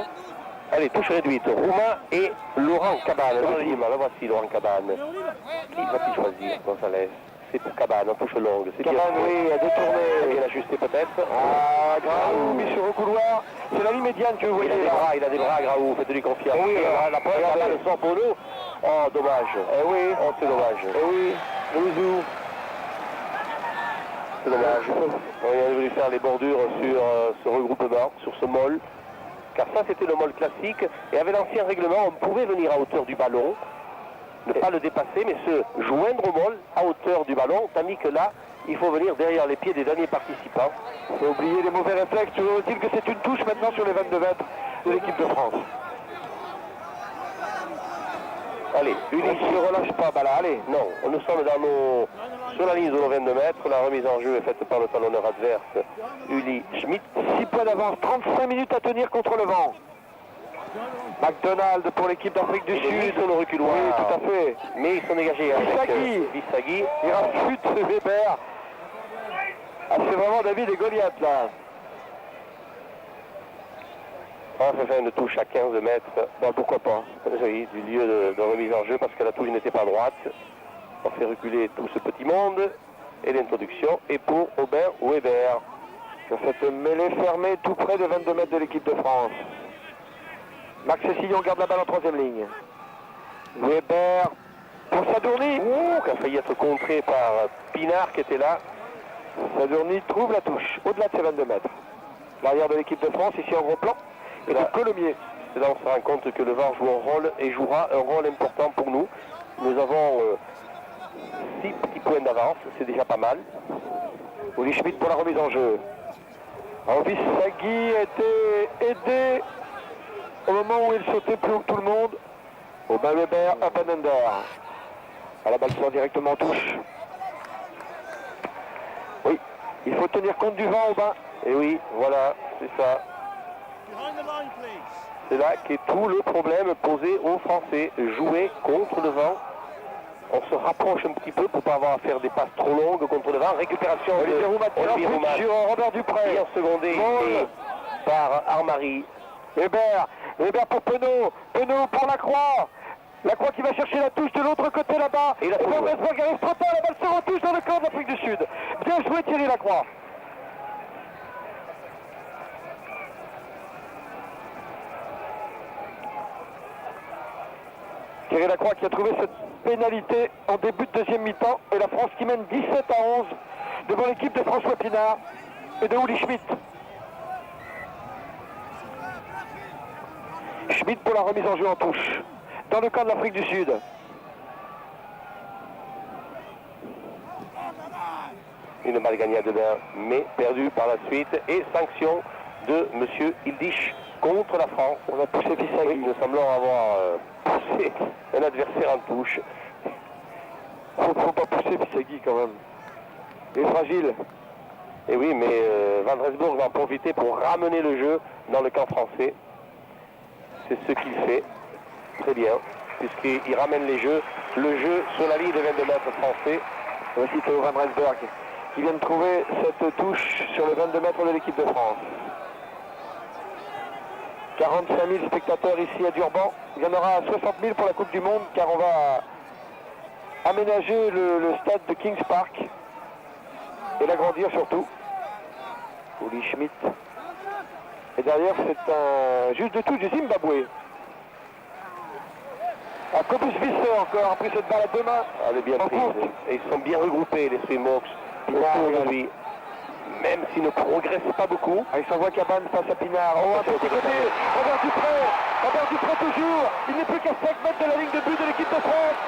[SPEAKER 2] Allez, touche réduite. Roumain et Laurent Cabane. Le voici, Laurent Cabane. Qui va-t-il choisir, Gonzalez? C'est pour Cabane, en touche longue. C'est
[SPEAKER 1] Cabane,
[SPEAKER 2] bien.
[SPEAKER 1] oui, a détourné.
[SPEAKER 2] Bien ajusté peut-être.
[SPEAKER 1] Ah, Graou, mis sur le couloir. C'est la ligne médiane que vous voyez là.
[SPEAKER 2] Il a des bras, Graou, faites-lui confiance.
[SPEAKER 1] Oui,
[SPEAKER 2] la balle sort pour nous. Oh, dommage.
[SPEAKER 1] Eh oui.
[SPEAKER 2] Oh, c'est dommage.
[SPEAKER 1] Eh oui. Louzou.
[SPEAKER 2] C'est dommage. On a voulu faire les bordures sur ce regroupement, sur ce mol. Car ça, c'était le mol classique. Et avec l'ancien règlement, on pouvait venir à hauteur du ballon, ne pas le dépasser, mais se joindre au mol à hauteur du ballon, tandis que là, il faut venir derrière les pieds des derniers participants.
[SPEAKER 1] Il faut oublier les mauvais réflexes. Toujours est-il que c'est une touche maintenant sur les 22 mètres de l'équipe de France.
[SPEAKER 2] Allez,
[SPEAKER 1] On ne se relâche pas, Bala, allez.
[SPEAKER 2] Non, nous sommes sur la ligne de nos 22 mètres. La remise en jeu est faite par le talonneur adverse, Uli Schmidt.
[SPEAKER 1] 6 points d'avance, 35 minutes à tenir contre le vent. McDonald pour l'équipe d'Afrique du Sud.
[SPEAKER 2] Sur le reculoir.
[SPEAKER 1] Oui, tout à fait.
[SPEAKER 2] Mais ils sont dégagés avec Bissagui.
[SPEAKER 1] Il rafute Weber. Ah, c'est vraiment David et Goliath là.
[SPEAKER 2] On va faire une touche à 15 mètres.
[SPEAKER 1] Ben, pourquoi pas.
[SPEAKER 2] Oui, du lieu de remise en jeu parce que la touche n'était pas droite. On fait reculer tout ce petit monde. Et l'introduction est pour Aubin Weber.
[SPEAKER 1] Sur cette mêlée fermée tout près de 22 mètres de l'équipe de France. Max Cessillon garde la balle en troisième ligne. Weber pour Sadourny.
[SPEAKER 2] Qui a failli être contré par Pinard qui était là.
[SPEAKER 1] Sadourny trouve la touche au-delà de ses 22 mètres. L'arrière de l'équipe de France ici en gros plan. Et là, Colomiers.
[SPEAKER 2] C'est là on se rend compte que le VAR joue un rôle et jouera un rôle important pour nous. Nous avons 6 petits points d'avance, c'est déjà pas mal.
[SPEAKER 1] Oli Schmidt pour la remise en jeu. Bissagui a été aidé au moment où il sautait plus haut que tout le monde. Aubin Weber, up and under. À la balle sort directement en touche. Oui, il faut tenir compte du vent, Aubin.
[SPEAKER 2] Et oui, voilà, c'est ça. C'est là qu'est tout le problème posé aux Français. Jouer contre le vent. On se rapproche un petit peu pour ne pas avoir à faire des passes trop longues contre le vent. Récupération de Olivier Roumain
[SPEAKER 1] sur Robert Dupré.
[SPEAKER 2] Bien secondé par Armari.
[SPEAKER 1] Weber pour Penaud. Penaud pour Lacroix. Lacroix qui va chercher la touche de l'autre côté là-bas. Et Van Rensburg arrive trop tard. La balle se retouche dans le camp de l'Afrique du Sud. Bien joué Thierry Lacroix. Thierry Lacroix qui a trouvé cette pénalité en début de deuxième mi-temps et la France qui mène 17-11 devant l'équipe de François Pinard et de Uli Schmidt. Schmidt pour la remise en jeu en touche dans le camp de l'Afrique du Sud.
[SPEAKER 2] Une balle gagnée à deux mains, mais perdue par la suite. Et sanction de M. Ildish contre la France.
[SPEAKER 1] On a poussé Bissagui.
[SPEAKER 2] Nous semblons avoir poussé un adversaire en touche.
[SPEAKER 1] Faut pas pousser Bissagui quand même. Il est fragile.
[SPEAKER 2] Et oui, mais Van Rensburg va en profiter pour ramener le jeu dans le camp français. C'est ce qu'il fait très bien, puisqu'il ramène le jeu sur la ligne de 22 mètres français.
[SPEAKER 1] Voici Theo Van Rensburg qui vient de trouver cette touche sur le 22 mètres de l'équipe de France. 45 000 spectateurs ici à Durban. Il y en aura 60 000 pour la Coupe du Monde, car on va aménager le stade de Kings Park et l'agrandir surtout. Uli Schmidt. Et derrière, c'est un juge de touche du Zimbabwe. Cobus Visser encore a pris cette balle à deux mains.
[SPEAKER 2] Elle est bien prise. Et ils sont bien regroupés, les Springboks, autour de lui. Même s'il ne progresse pas beaucoup.
[SPEAKER 1] Il s'envoie Cabane face à Pinard. Oh, un petit côté. Robert Dupré toujours. Il n'est plus qu'à 5 mètres de la ligne de but de l'équipe de France.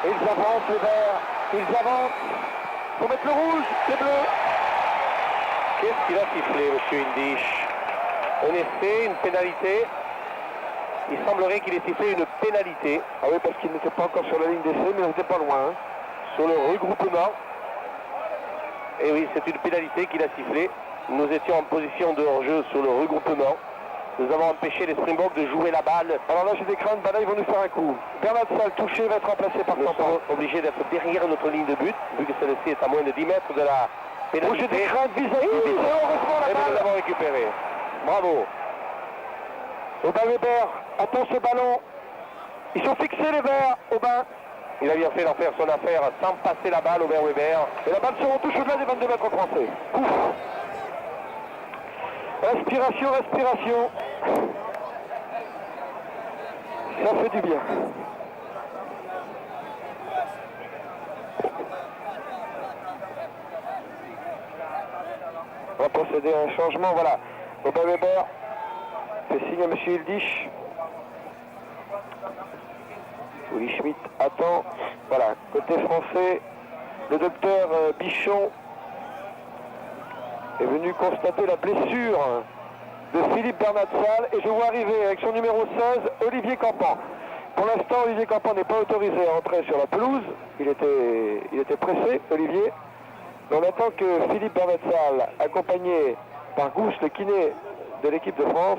[SPEAKER 1] Et ils avancent, les Verts. Ils avancent. Il faut mettre le rouge, les bleus.
[SPEAKER 2] Qu'est-ce qu'il a sifflé, M. Indisch? En effet, une pénalité. Il semblerait qu'il ait sifflé une pénalité.
[SPEAKER 1] Ah oui, parce qu'il n'était pas encore sur la ligne d'essai, mais il n'était pas loin.
[SPEAKER 2] Sur le regroupement. Et oui, c'est une pénalité qu'il a sifflée. Nous étions en position de hors-jeu sur le regroupement. Nous avons empêché les Springboks de jouer la balle.
[SPEAKER 1] Alors là, j'ai des craintes, là, ils vont nous faire un coup. Bernard Salle touché va être remplacé par
[SPEAKER 2] Nous sommes obligés d'être derrière notre ligne de but, vu que celle-ci est à moins de 10 mètres de la pénalité.
[SPEAKER 1] J'ai des craintes vis-à-vis, et heureusement la
[SPEAKER 2] balle. Nous l'avons récupéré. Bravo.
[SPEAKER 1] Aubin Weber attend ce ballon. Ils sont fixés, les Verts, Aubin.
[SPEAKER 2] Il a bien fait d'en faire son affaire sans passer la balle au Weber.
[SPEAKER 1] Et la balle se retouche au-delà des 22 mètres français. Ouf. Respiration, respiration. Ça fait du bien. On va procéder à un changement, voilà. Aubin Weber fait signe à M. Ildisch. Uli Schmidt attend. Voilà, côté français, le docteur Bichon est venu constater la blessure de Philippe Bernat-Salle et je vois arriver avec son numéro 16, Olivier Campan. Pour l'instant, Olivier Campan n'est pas autorisé à entrer sur la pelouse. Il était pressé, Olivier. Mais on attend que Philippe Bernat-Salle, accompagné par Gousse, le kiné de l'équipe de France,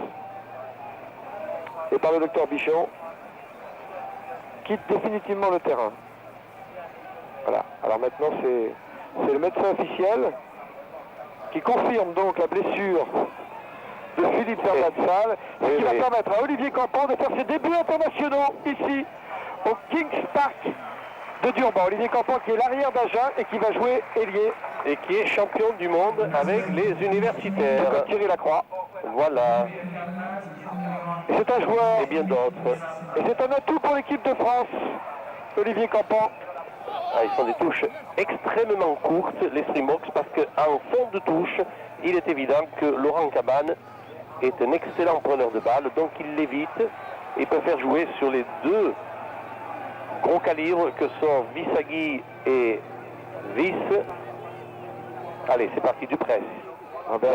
[SPEAKER 1] et par le docteur Bichon, quitte définitivement le terrain. Voilà, alors maintenant c'est le médecin officiel qui confirme donc la blessure de Philippe Bernat-Salle, ce qui va permettre à Olivier Campan de faire ses débuts internationaux ici au Kings Park de Durban. Olivier Campan qui est l'arrière d'Agen et qui va jouer ailier.
[SPEAKER 2] Et qui est champion du monde avec les universitaires.
[SPEAKER 1] Comme Thierry Lacroix.
[SPEAKER 2] Voilà.
[SPEAKER 1] Et c'est un joueur.
[SPEAKER 2] Et bien d'autres.
[SPEAKER 1] Et c'est un atout pour l'équipe de France, Olivier Campan.
[SPEAKER 2] Ah, ils font des touches extrêmement courtes, les Springboks, parce qu'en fond de touche, il est évident que Laurent Cabane est un excellent preneur de balles, donc il l'évite et peut faire jouer sur les deux gros calibres que sont Vissagui et Viss. Allez, c'est parti, Dupré.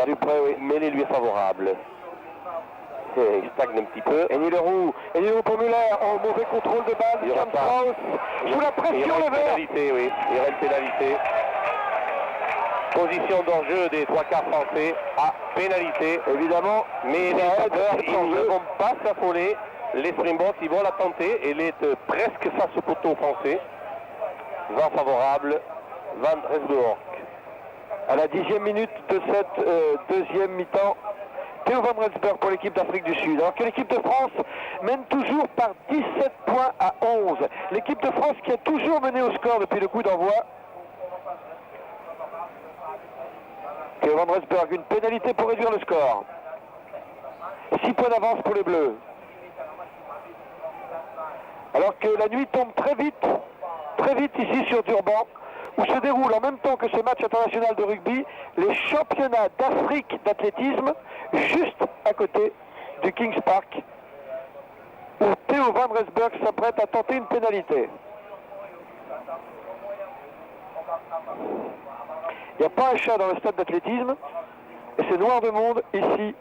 [SPEAKER 1] Dupré, oui.
[SPEAKER 2] Mais les lui est favorable. Il stagne un petit peu.
[SPEAKER 1] Et Leroux pour Muller. Oh, mauvais contrôle de balle.
[SPEAKER 2] Cam
[SPEAKER 1] Strauss. Sous la pression, les Verts.
[SPEAKER 2] Pénalité, oui. Il y aura une pénalité. Position d'enjeu des trois quarts français à pénalité.
[SPEAKER 1] Évidemment.
[SPEAKER 2] Mais les joueurs, ils ne vont pas s'affoler. Les Springboks, ils vont la tenter. Elle est presque face au poteau français. Vent favorable. Van Rensburg.
[SPEAKER 1] À la 10e minute de cette deuxième mi-temps, Theo Van Rensburg pour l'équipe d'Afrique du Sud. Alors que l'équipe de France mène toujours par 17 points à 11. L'équipe de France qui a toujours mené au score depuis le coup d'envoi. Theo Van Rensburg, une pénalité pour réduire le score. 6 points d'avance pour les Bleus. Alors que la nuit tombe très vite ici sur Durban, où se déroule en même temps que ce match international de rugby, les championnats d'Afrique d'athlétisme, juste à côté du Kings Park, où Theo Van Rensburg s'apprête à tenter une pénalité. Il n'y a pas un chat dans le stade d'athlétisme, et c'est noir de monde ici.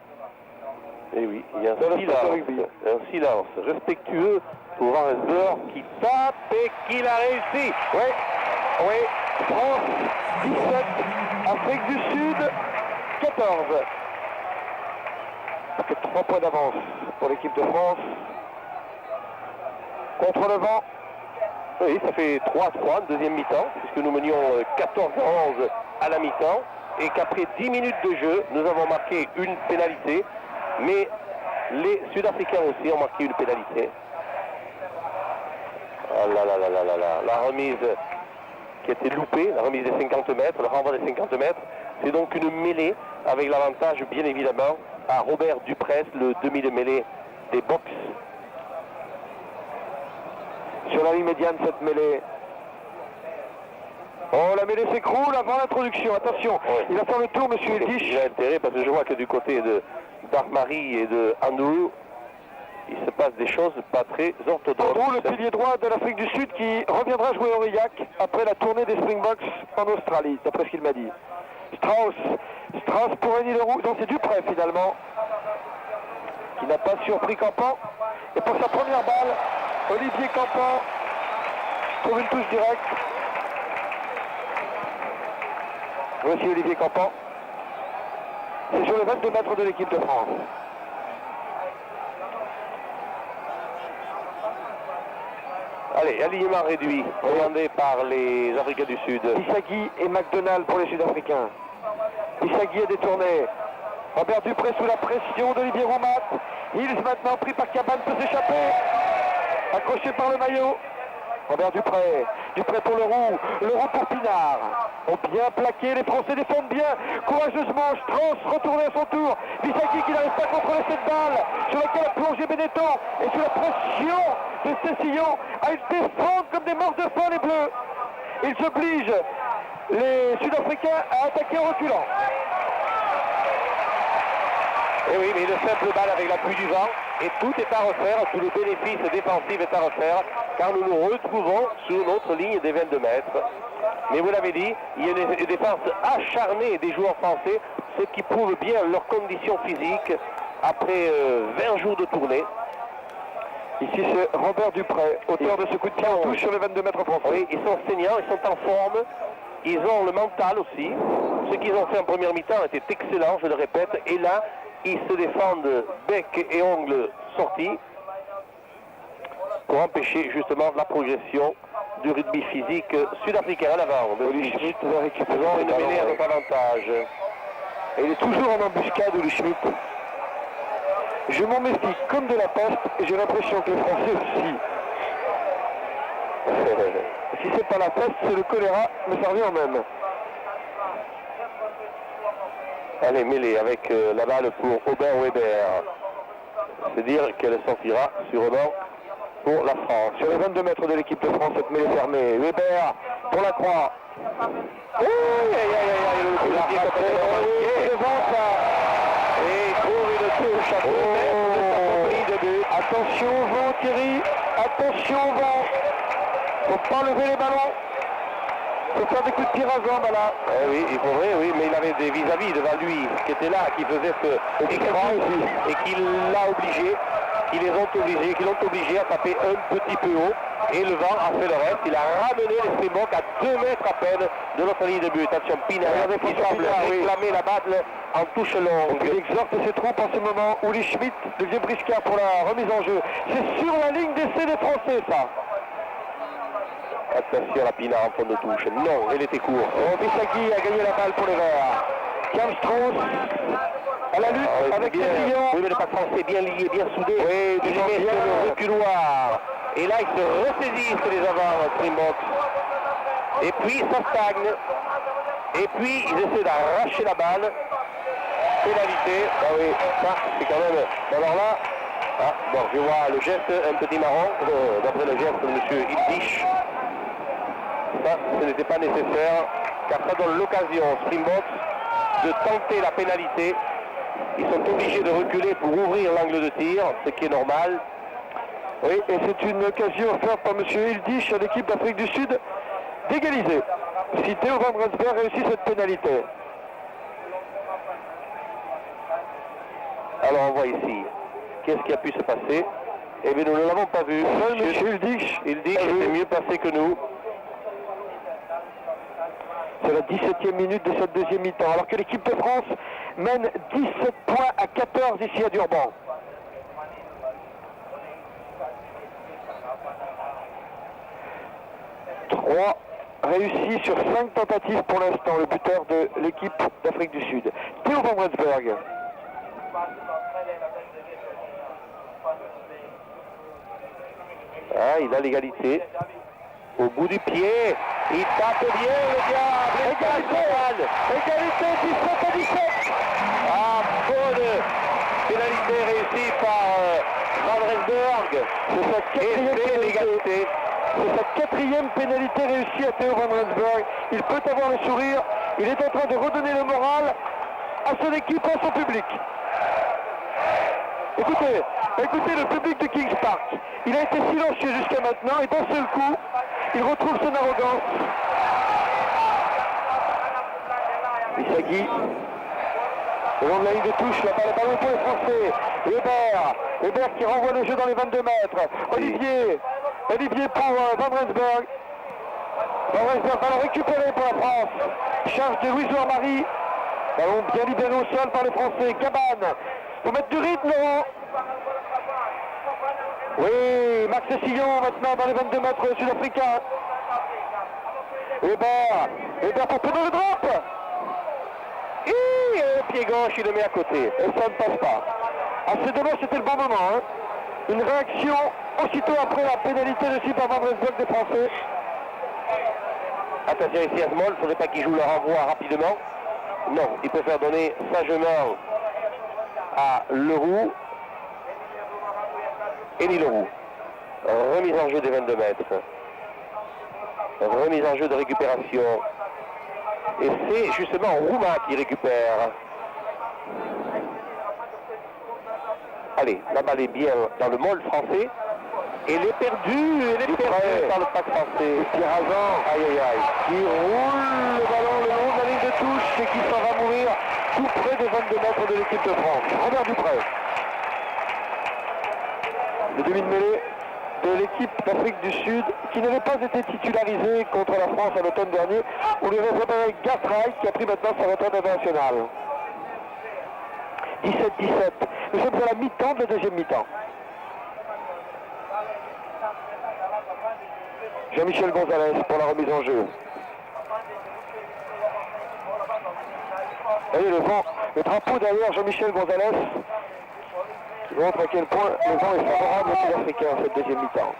[SPEAKER 2] Et oui, il y a un silence respectueux pour Van Rensburg qui tape et qui l'a réussi.
[SPEAKER 1] Oui, France 17, Afrique du Sud 14. Ça fait 3 points d'avance pour l'équipe de France. Contre le vent.
[SPEAKER 2] Oui, ça fait 3-3 deuxième mi-temps, puisque nous menions 14-11 à la mi-temps, et qu'après 10 minutes de jeu, nous avons marqué une pénalité, mais les Sud-Africains aussi ont marqué une pénalité. Oh là là là là là là, la remise qui a été loupée, la remise des 50 mètres, le renvoi des 50 mètres, c'est donc une mêlée avec l'avantage bien évidemment à Robert Dupresse, le demi de mêlée des Box.
[SPEAKER 1] Sur la ligne médiane, cette mêlée. Oh, la mêlée s'écroule avant l'introduction. Attention,
[SPEAKER 2] oui.
[SPEAKER 1] Il va faire le tour, monsieur Ildish.
[SPEAKER 2] Il a intérêt parce que je vois que du côté de d'Armari et de Andrew, il se passe des choses pas très orthodoxes.
[SPEAKER 1] Andrew, le pilier droit de l'Afrique du Sud, qui reviendra jouer Aurillac après la tournée des Springboks en Australie, d'après ce qu'il m'a dit. Strauss pour Rémi Leroux. Non, c'est Dupré finalement, qui n'a pas surpris Campan. Et pour sa première balle, Olivier Campan trouve une touche directe. Voici Olivier Campan. C'est sur les 22 mètres de l'équipe de France.
[SPEAKER 2] Allez, alignement réduit, demandé par les Africains du Sud.
[SPEAKER 1] Bissagui et McDonald pour les Sud-Africains. Bissagui est détourné. Robert Dupré sous la pression d'Olivier Roumat. Hills maintenant pris par Cabane peut s'échapper. Accroché par le maillot. Robert Dupré. Dupré pour Leroux. Leroux pour Pinard. Ont bien plaqué. Les Français défendent bien. Courageusement. Strauss retourné à son tour. Bissagui qui n'arrive pas à contrôler cette balle sur laquelle a plongé Benetton. Et sous la pression de Cessillon à défendre comme des morts de faim les Bleus. Ils obligent les Sud-Africains à attaquer en reculant.
[SPEAKER 2] Et oui, mais une simple balle avec l'appui du vent, et tout est à refaire, tout le bénéfice défensif est à refaire, car nous nous retrouvons sur notre ligne des 22 mètres. Mais vous l'avez dit, il y a une défense acharnée des joueurs français, ce qui prouve bien leur condition physique après 20 jours de tournée.
[SPEAKER 1] Ici c'est Robert Dupré, auteur de ce coup de pied en touche sur les 22 mètres français.
[SPEAKER 2] Oui, ils sont saignants, ils sont en forme, ils ont le mental aussi. Ce qu'ils ont fait en première mi-temps était excellent, je le répète, et là, ils se défendent bec et ongles sortis pour empêcher justement la progression du rugby physique sud-africain à l'avant.
[SPEAKER 1] Oli Schmidt va récupérer
[SPEAKER 2] une mêlée à notre avantage.
[SPEAKER 1] Et il est toujours en embuscade, Oli Schmidt. Je m'en méfie comme de la peste et j'ai l'impression que les Français aussi. Si c'est pas la peste, c'est le choléra, mais ça revient en même.
[SPEAKER 2] Allez, mêlée avec la balle pour Aubin Weber. C'est dire qu'elle sortira sûrement pour la France.
[SPEAKER 1] Sur les 22 mètres de l'équipe de France, cette mêlée fermée. Weber pour la croix.
[SPEAKER 2] Aïe, aïe, aïe, aïe,
[SPEAKER 1] devant ça.
[SPEAKER 2] Et pour une touche à 2 mètres de but.
[SPEAKER 1] Attention au vent, Thierry. Attention au vent. Faut pas lever les ballons. Faut faire des coups de pied rasants, là.
[SPEAKER 2] Oui, il faudrait, oui, mais il avait des vis-à-vis devant lui qui étaient là, qui faisaient ce écran et qui l'a obligé, qui l'ont obligé à taper un petit peu haut. Et le vent a fait le reste. Il a ramené les Springboks à 2 mètres à peine de notre ligne de but. Attention, Pinard qui semble réclamer la balle en touche longue.
[SPEAKER 1] Il exhorte ses troupes en ce moment. Uli Schmidt, le vieux briscard pour la remise en jeu. C'est sur la ligne d'essai des Français, ça.
[SPEAKER 2] Attention à Pinard en fond de touche. Non, elle était courte.
[SPEAKER 1] Oh, Bissagui a gagné la balle pour les Verts. Cam Strauss à la lutte avec Cessillon.
[SPEAKER 2] Oui, mais le pas français bien lié, bien soudé.
[SPEAKER 1] Oui,
[SPEAKER 2] il met sur le reculoir. Et là, ils se ressaisissent les avants Springboks. Et puis, ça stagne. Et puis, ils essaient d'arracher la balle. Pénalité. Ah oui, ça, c'est quand même... Alors là, bon, je vois le geste un petit marron, d'après le geste de M. Ildish. Ça, ce n'était pas nécessaire, car ça donne l'occasion aux Springboks de tenter la pénalité. Ils sont obligés de reculer pour ouvrir l'angle de tir, ce qui est normal.
[SPEAKER 1] Oui, et c'est une occasion offerte par M. Ildish à l'équipe d'Afrique du Sud d'égaliser. Si Theo Van Rensberg réussit cette pénalité.
[SPEAKER 2] Alors on voit ici, qu'est-ce qui a pu se passer? Eh bien nous ne l'avons pas vu.
[SPEAKER 1] M. Ildish
[SPEAKER 2] Ildish était mieux passé que nous.
[SPEAKER 3] C'est la 17e minute de cette deuxième mi-temps, alors que l'équipe de France mène 17 points à 14 ici à Durban. Trois réussi sur 5 tentatives pour l'instant, le buteur de l'équipe d'Afrique du Sud. Theo van Rensburg.
[SPEAKER 2] Ah, il a l'égalité. Au bout du pied, il tape bien le diable.
[SPEAKER 3] Égalité 17 à 17.
[SPEAKER 2] Ah, bonne pénalité réussie par Van Rensburg.
[SPEAKER 3] C'est sa quatrième pénalité. C'est sa quatrième pénalité réussie à Theo van Rensburg. Il peut avoir le sourire. Il est en train de redonner le moral à son équipe, à son public. Écoutez le public de Kings Park. Il a été silencieux jusqu'à maintenant et d'un seul coup, il retrouve son arrogance. Isagui, le long de la ligne de touche, la balle au point français. Hébert qui renvoie le jeu dans les 22 mètres. Olivier pour Van Rensburg. Van Rensburg va le récupérer pour la France. Charge de Louis Marie. Ballon bien libéré au sol par les Français. Cabane. Pour mettre du rythme, Laurent. Oui, Max Sillon maintenant dans les 22 mètres sud-africains. Hébert pour prendre le drop.
[SPEAKER 2] Et le pied gauche, il le met à côté.
[SPEAKER 3] Et ça ne passe pas. Ah, c'est dommage, c'était le bon moment. Hein. Une réaction aussitôt après la pénalité de par Van Rensburg des Français.
[SPEAKER 2] Attention ici à Small, il ne faudrait pas qu'il joue le renvoi rapidement. Non, il préfère donner sagement à Leroux. Élie Leroux. Remise en jeu des 22 mètres. Remise en jeu de récupération. Et c'est justement Roumain qui récupère. Allez, la balle est bien dans le môle français. Elle est perdue par le pack français.
[SPEAKER 3] Aïe aïe aïe. Qui roule le ballon le long de la ligne de touche et qui s'en va mourir tout près des 22 mètres de l'équipe de France. Robert Dupré. Le demi de mêlée de l'équipe d'Afrique du Sud qui n'avait pas été titularisé contre la France à l'automne dernier. On lui réservait Gatraï qui a pris maintenant sa retraite internationale. 17-17. Nous sommes à la mi-temps de la deuxième mi-temps. Jean-Michel Gonzalez pour la remise en jeu. Voyez le vent, le drapeau derrière Jean-Michel Gonzalez qui montre à quel point le vent est favorable aux Sud-Africains cette deuxième mi-temps.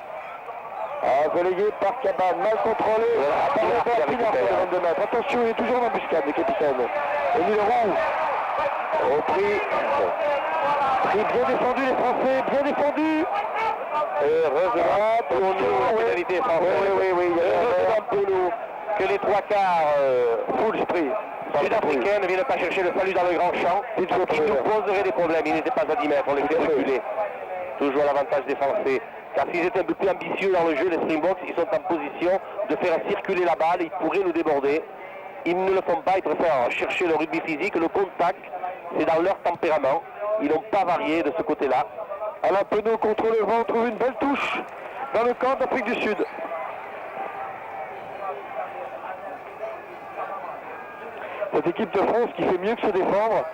[SPEAKER 3] Relayé par Cabane, mal contrôlé par Hébert Pinard sur les 22 mètres. Attention, il est toujours en embuscade, le capitaine. Et Leroux, repris, bien défendu les Français, bien défendu.
[SPEAKER 2] Heureusement pour nous, la pénalité française.
[SPEAKER 3] Oui.
[SPEAKER 2] Heureusement pour nous que les trois quarts
[SPEAKER 3] full sprint
[SPEAKER 2] sud-africains ne viennent pas chercher le salut dans le grand champ. Ils nous poseraient des problèmes. Ils n'étaient pas à 10 mètres, on les fait reculer. Toujours l'avantage des Français. Car s'ils étaient un peu plus ambitieux dans le jeu, les Springboks, ils sont en position de faire circuler la balle. Ils pourraient nous déborder. Ils ne le font pas. Ils préfèrent chercher le rugby physique. Le contact, c'est dans leur tempérament. Ils n'ont pas varié de ce côté-là.
[SPEAKER 3] Alain Penaud contre le vent trouve une belle touche dans le camp d'Afrique du Sud. Cette équipe de France qui fait mieux que se défendre,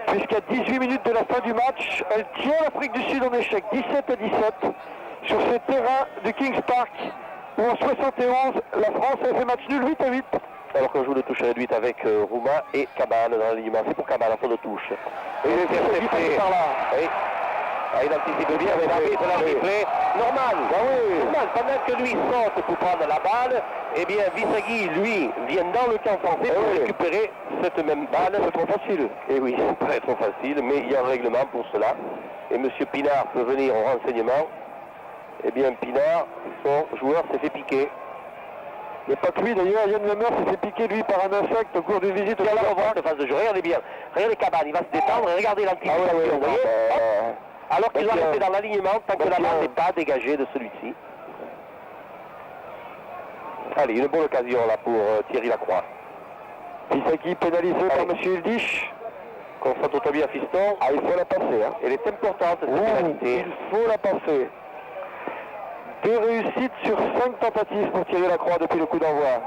[SPEAKER 3] puisqu'à 18 minutes de la fin du match, elle tient l'Afrique du Sud en échec, 17 à 17, sur ce terrain de Kings Park, où en 71, la France a fait match nul 8 à 8.
[SPEAKER 2] Alors qu'on joue de touche réduite avec Roumain et Cabane dans l'alignement. C'est pour Cabane en fond de touche.
[SPEAKER 3] Et il est intercepté par là.
[SPEAKER 2] Oui. Ah, il anticipe bien, mais l'arbitre l'a sifflé. Normal. Normal. Pendant que lui saute pour prendre la balle, eh bien Visagui, lui, vient dans le camp français pour récupérer cette même balle.
[SPEAKER 3] C'est trop facile.
[SPEAKER 2] Et oui, c'est pas trop facile, mais il y a un règlement pour cela. Et M. Pinard peut venir au renseignement. Eh bien Pinard, son joueur s'est fait piquer.
[SPEAKER 3] Il n'y a pas que lui d'ailleurs, Yann Lemeur s'est fait piquer lui par un insecte au cours d'une visite au
[SPEAKER 2] de phase de jeu. Regardez bien, regardez Cabane, il va se détendre et regardez l'anticipation. Vous voyez, alors qu'il doit rester dans l'alignement tant que la balle n'est pas dégagée de celui-ci. Allez, une bonne occasion là pour Thierry Lacroix.
[SPEAKER 3] Visagui pénalisé par M. Hildich.
[SPEAKER 2] Constate Tobias Fiston.
[SPEAKER 3] Ah, il faut la passer. Hein.
[SPEAKER 2] Elle est importante cette pénalité.
[SPEAKER 3] Il faut la passer. 2 réussites sur 5 tentatives pour Thierry Lacroix depuis le coup d'envoi.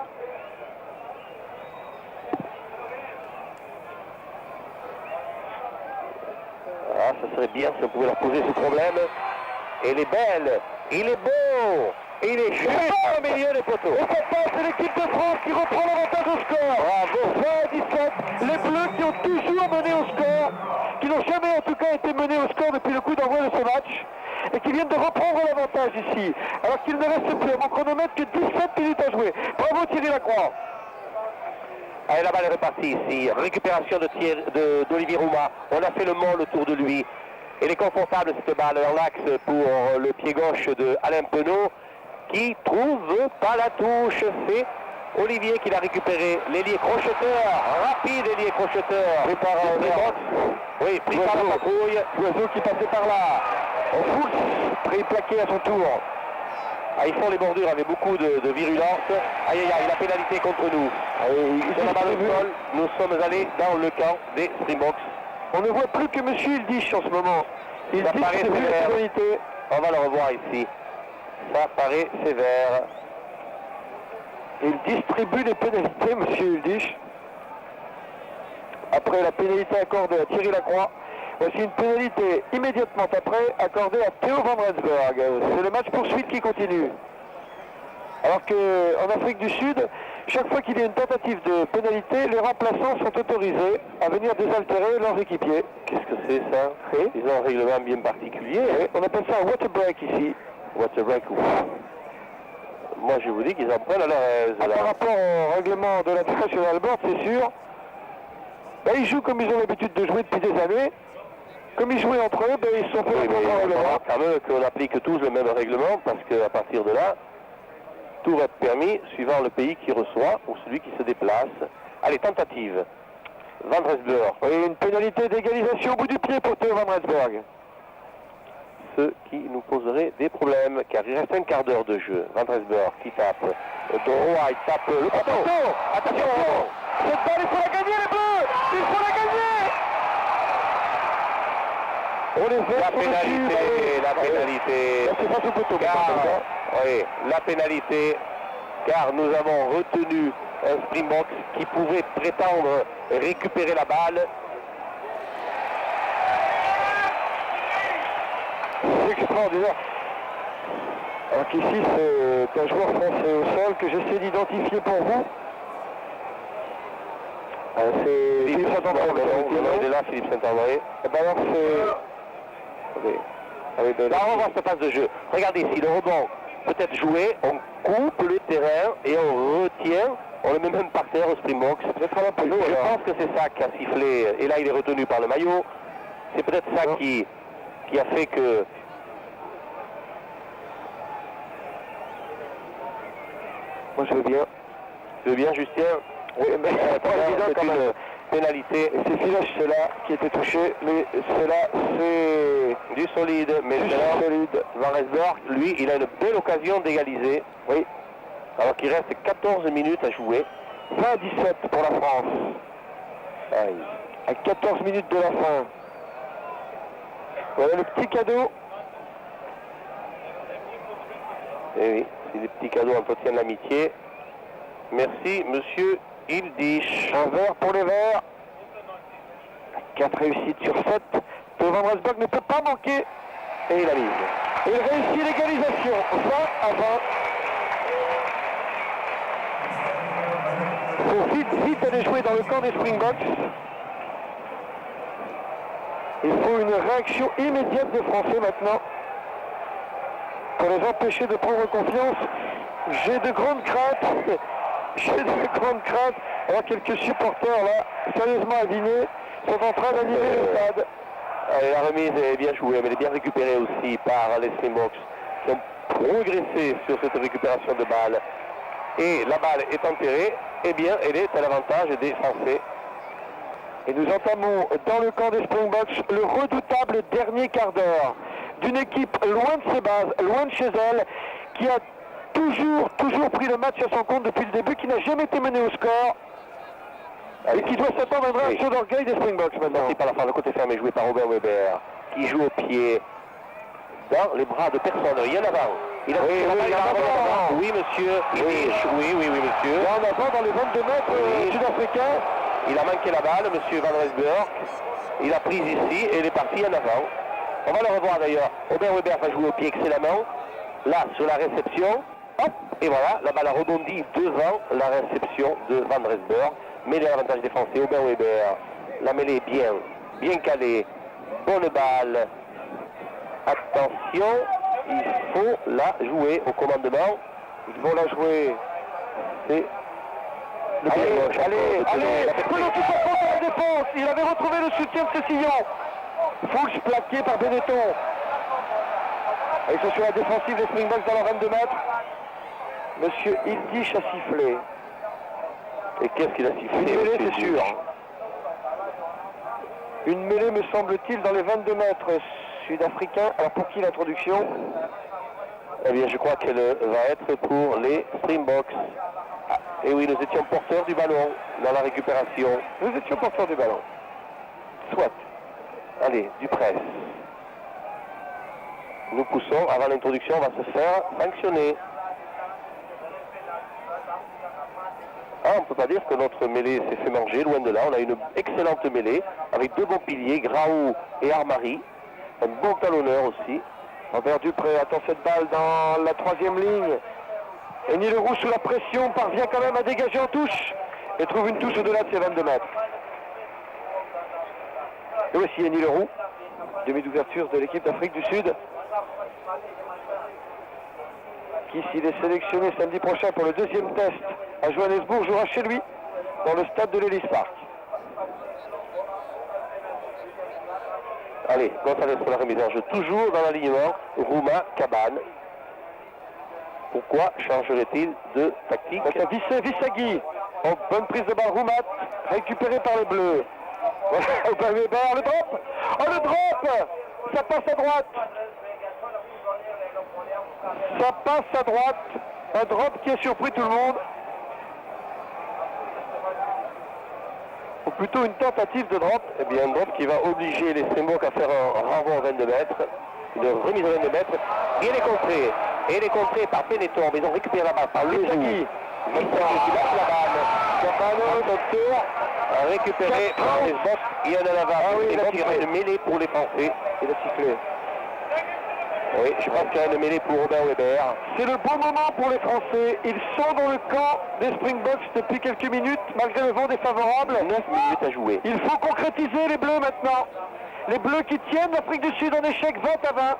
[SPEAKER 2] ça serait bien si on pouvait leur poser ce problème. Et elle est belle, il est beau, il est juste au milieu des poteaux.
[SPEAKER 3] Et ça passe, c'est l'équipe de France qui reprend l'avantage au score.
[SPEAKER 2] Bravo.
[SPEAKER 3] 20-17, les Bleus qui ont toujours mené au score, qui n'ont jamais en tout cas été menés au score depuis le coup d'envoi de ce match, et qui viennent de reprendre l'avantage ici, alors qu'il ne reste plus à mon chronomètre que 17 minutes à jouer. Bravo Thierry Lacroix.
[SPEAKER 2] Allez, la balle est repartie ici. Récupération d'Olivier Roumat. On a fait le monde autour de lui. Elle est confortable cette balle dans l'axe pour le pied gauche de Alain Penaud qui trouve pas la touche. C'est Olivier qui l'a récupéré. L'ailier crocheteur, rapide ailier crocheteur. Pris par oui, pris par la patrouille.
[SPEAKER 3] L'oiseau qui passait par là. En foule, pris plaqué à son tour.
[SPEAKER 2] Ah, ils font les bordures avec beaucoup de virulence. Aïe aïe aïe, la pénalité contre nous. Sur la balle au sol, nous sommes allés dans le camp des Springboks.
[SPEAKER 3] On ne voit plus que Monsieur Ildish en ce moment. Il
[SPEAKER 2] Ça paraît sévère. On va le revoir ici. Ça paraît sévère.
[SPEAKER 3] Il distribue les pénalités, Monsieur Ildish. Après la pénalité accordée à Thierry Lacroix, voici une pénalité immédiatement après accordée à Theo van Rensburg. C'est le match poursuite qui continue. Alors qu'en Afrique du Sud, chaque fois qu'il y a une tentative de pénalité, les remplaçants sont autorisés à venir désaltérer leurs équipiers.
[SPEAKER 2] Qu'est-ce que c'est ça?
[SPEAKER 3] Oui.
[SPEAKER 2] Ils ont un règlement bien particulier.
[SPEAKER 3] Oui. On appelle ça un water break ici.
[SPEAKER 2] Water break. Moi je vous dis qu'ils en prennent à leur aise.
[SPEAKER 3] Par rapport au règlement de l'International Board, c'est sûr. Ben, ils jouent comme ils ont l'habitude de jouer depuis des années. Comme ils jouaient entre eux, ben, ils se sont fait
[SPEAKER 2] Oui, mais il faudra quand même qu'on applique tous le même règlement parce qu'à partir de là, tout va être permis suivant le pays qui reçoit ou celui qui se déplace. Allez, tentative. Van Rensburg.
[SPEAKER 3] Oui, une pénalité d'égalisation au bout du pied pour Theo van Rensburg.
[SPEAKER 2] Ce qui nous poserait des problèmes, car il reste un quart d'heure de jeu. Van Rensburg qui tape droit, il tape le poteau. Attention.
[SPEAKER 3] Cette balle, il faut la gagner les Bleus. Il faut la gagner. On les fait
[SPEAKER 2] La pénalité.
[SPEAKER 3] C'est face au poteau.
[SPEAKER 2] Oui, la pénalité, car nous avons retenu un Springbok qui pouvait prétendre récupérer la balle.
[SPEAKER 3] C'est extraordinaire. Alors qu'ici, c'est un joueur français au sol que j'essaie d'identifier pour vous. C'est Philippe Saint-André.
[SPEAKER 2] Il est là, Philippe Saint-André.
[SPEAKER 3] Et ben alors c'est...
[SPEAKER 2] Là, on va voir cette phase de jeu. Regardez, si le rebond peut être joué, on coupe le terrain et on retient, on le met même par terre au Springboks.
[SPEAKER 3] C'est peut-être un peu lourd.
[SPEAKER 2] Je pense que c'est ça qui a sifflé, et là il est retenu par le maillot. C'est peut-être ça qui a fait que...
[SPEAKER 3] Moi je veux bien.
[SPEAKER 2] Tu veux bien, Justin?
[SPEAKER 3] Oui, mais c'est pas évident quand même.
[SPEAKER 2] Pénalité.
[SPEAKER 3] C'est Filoche, c'est là qui était touché, mais c'est là, c'est
[SPEAKER 2] du solide. Mais
[SPEAKER 3] du
[SPEAKER 2] là,
[SPEAKER 3] solide.
[SPEAKER 2] Van Rensburg, lui, il a une belle occasion d'égaliser.
[SPEAKER 3] Oui.
[SPEAKER 2] Alors qu'il reste 14 minutes à jouer.
[SPEAKER 3] 20-17 pour la France.
[SPEAKER 2] Aïe.
[SPEAKER 3] À 14 minutes de la fin. Voilà le petit cadeau.
[SPEAKER 2] Eh oui, si les petits cadeaux entretiennent l'amitié. Merci, monsieur Ildish.
[SPEAKER 3] Un vert pour les Verts. 4 réussites sur 7. Theo van Rensburg ne peut pas manquer. Et il arrive. Il réussit l'égalisation. 20-20. Il faut vite aller jouer dans le camp des Springboks. Il faut une réaction immédiate des Français maintenant pour les empêcher de prendre confiance. J'ai de grandes craintes. Alors quelques supporters là, sérieusement avinés, sont en train d'animer le stade.
[SPEAKER 2] Allez, la remise est bien jouée, mais elle est bien récupérée aussi par les Springboks qui ont progressé sur cette récupération de balle. Et la balle est enterrée, eh bien elle est à l'avantage des Français.
[SPEAKER 3] Et nous entamons dans le camp des Springboks le redoutable dernier quart d'heure d'une équipe loin de ses bases, loin de chez elle, qui a toujours pris le match à son compte depuis le début, qui n'a jamais été mené au score et qui doit s'attendre à une réaction d'orgueil des Springboks maintenant.
[SPEAKER 2] C'est par la fin, le côté fermé joué par Robert Weber, qui joue au pied dans les bras de personne. Il y en a avant. Il a oui, monsieur. Oui, monsieur.
[SPEAKER 3] Là, en avant dans les 22 mètres sud-africains.
[SPEAKER 2] Il a manqué la balle, monsieur Van Rensburg. Il a pris ici et il est parti en avant. On va le revoir d'ailleurs. Aubin Weber va jouer au pied excellemment. Là, sur la réception. Hop, et voilà, la balle a rebondi devant la réception de Van Resburg. Mêlée à l'avantage défensif. Aubin Weber. La mêlée bien calée. Bonne balle. Attention, il faut la jouer au commandement. Ils vont la jouer. C'est le pied gauche.
[SPEAKER 3] Allez, Penaud qui sort contre la défense. Il avait retrouvé le soutien de Cécillon. Fuchs plaqué par Benetton. Et ils sont sur la défensive des Springboks dans leur 22 mètres. Monsieur Ildish a sifflé.
[SPEAKER 2] Et qu'est-ce qu'il a sifflé?
[SPEAKER 3] Une mêlée, c'est sûr. Une mêlée, me semble-t-il, dans les 22 mètres sud-africains. Alors pour qui l'introduction?
[SPEAKER 2] Eh bien, je crois qu'elle va être pour les Springboks. Et oui, nous étions porteurs du ballon dans la récupération.
[SPEAKER 3] Nous étions porteurs du ballon.
[SPEAKER 2] Soit. Allez, du presse. Nous poussons, avant l'introduction, on va se faire sanctionner. Ah, on ne peut pas dire que notre mêlée s'est fait manger, loin de là. On a une excellente mêlée, avec deux bons piliers, Graou et Armari. Un bon talonneur aussi.
[SPEAKER 3] Robert Dupré attend cette balle dans la 3e ligne. Eni Leroux sous la pression parvient quand même à dégager en touche et trouve une touche au-delà de ses 22 mètres. Et voici Eni Leroux, demi d'ouverture de l'équipe d'Afrique du Sud, qui, s'il est sélectionné samedi prochain pour le 2e test à Johannesburg, jouera chez lui dans le stade de l'Ellis Park.
[SPEAKER 2] Allez, Gonzalez pour la remise en jeu, toujours dans l'alignement, Rouma, Cabane. Pourquoi changerait-il de tactique?
[SPEAKER 3] Vissagui, en bonne prise de balle, Roumat, récupéré par les Bleus. Voilà, Weber, le drop. Oh, le drop. Ça passe à droite. Ça passe à droite. Un drop qui a surpris tout le monde. Ou plutôt une tentative de drop.
[SPEAKER 2] Eh bien, un drop qui va obliger les Springboks à faire un renvoi à 22 mètres. Une remise à 22 mètres. Et les contrées. Et les contrées par Benetton. Mais ils ont récupéré la balle par Vissagui. Vissagui qui lâche la balle. Capano, son tour. Récupéré par les Boks. Il y en a là-bas.
[SPEAKER 3] Ah oui,
[SPEAKER 2] les Boks qui ont une mêlée pour les Français.
[SPEAKER 3] Il a sifflé.
[SPEAKER 2] Oui, je pense qu'il y a une mêlée pour Robert Weber.
[SPEAKER 3] C'est le bon moment pour les Français. Ils sont dans le camp des Springboks depuis quelques minutes, malgré le vent défavorable.
[SPEAKER 2] 9 minutes à jouer.
[SPEAKER 3] Il faut concrétiser les Bleus maintenant. Les Bleus qui tiennent l'Afrique du Sud en échec 20-20.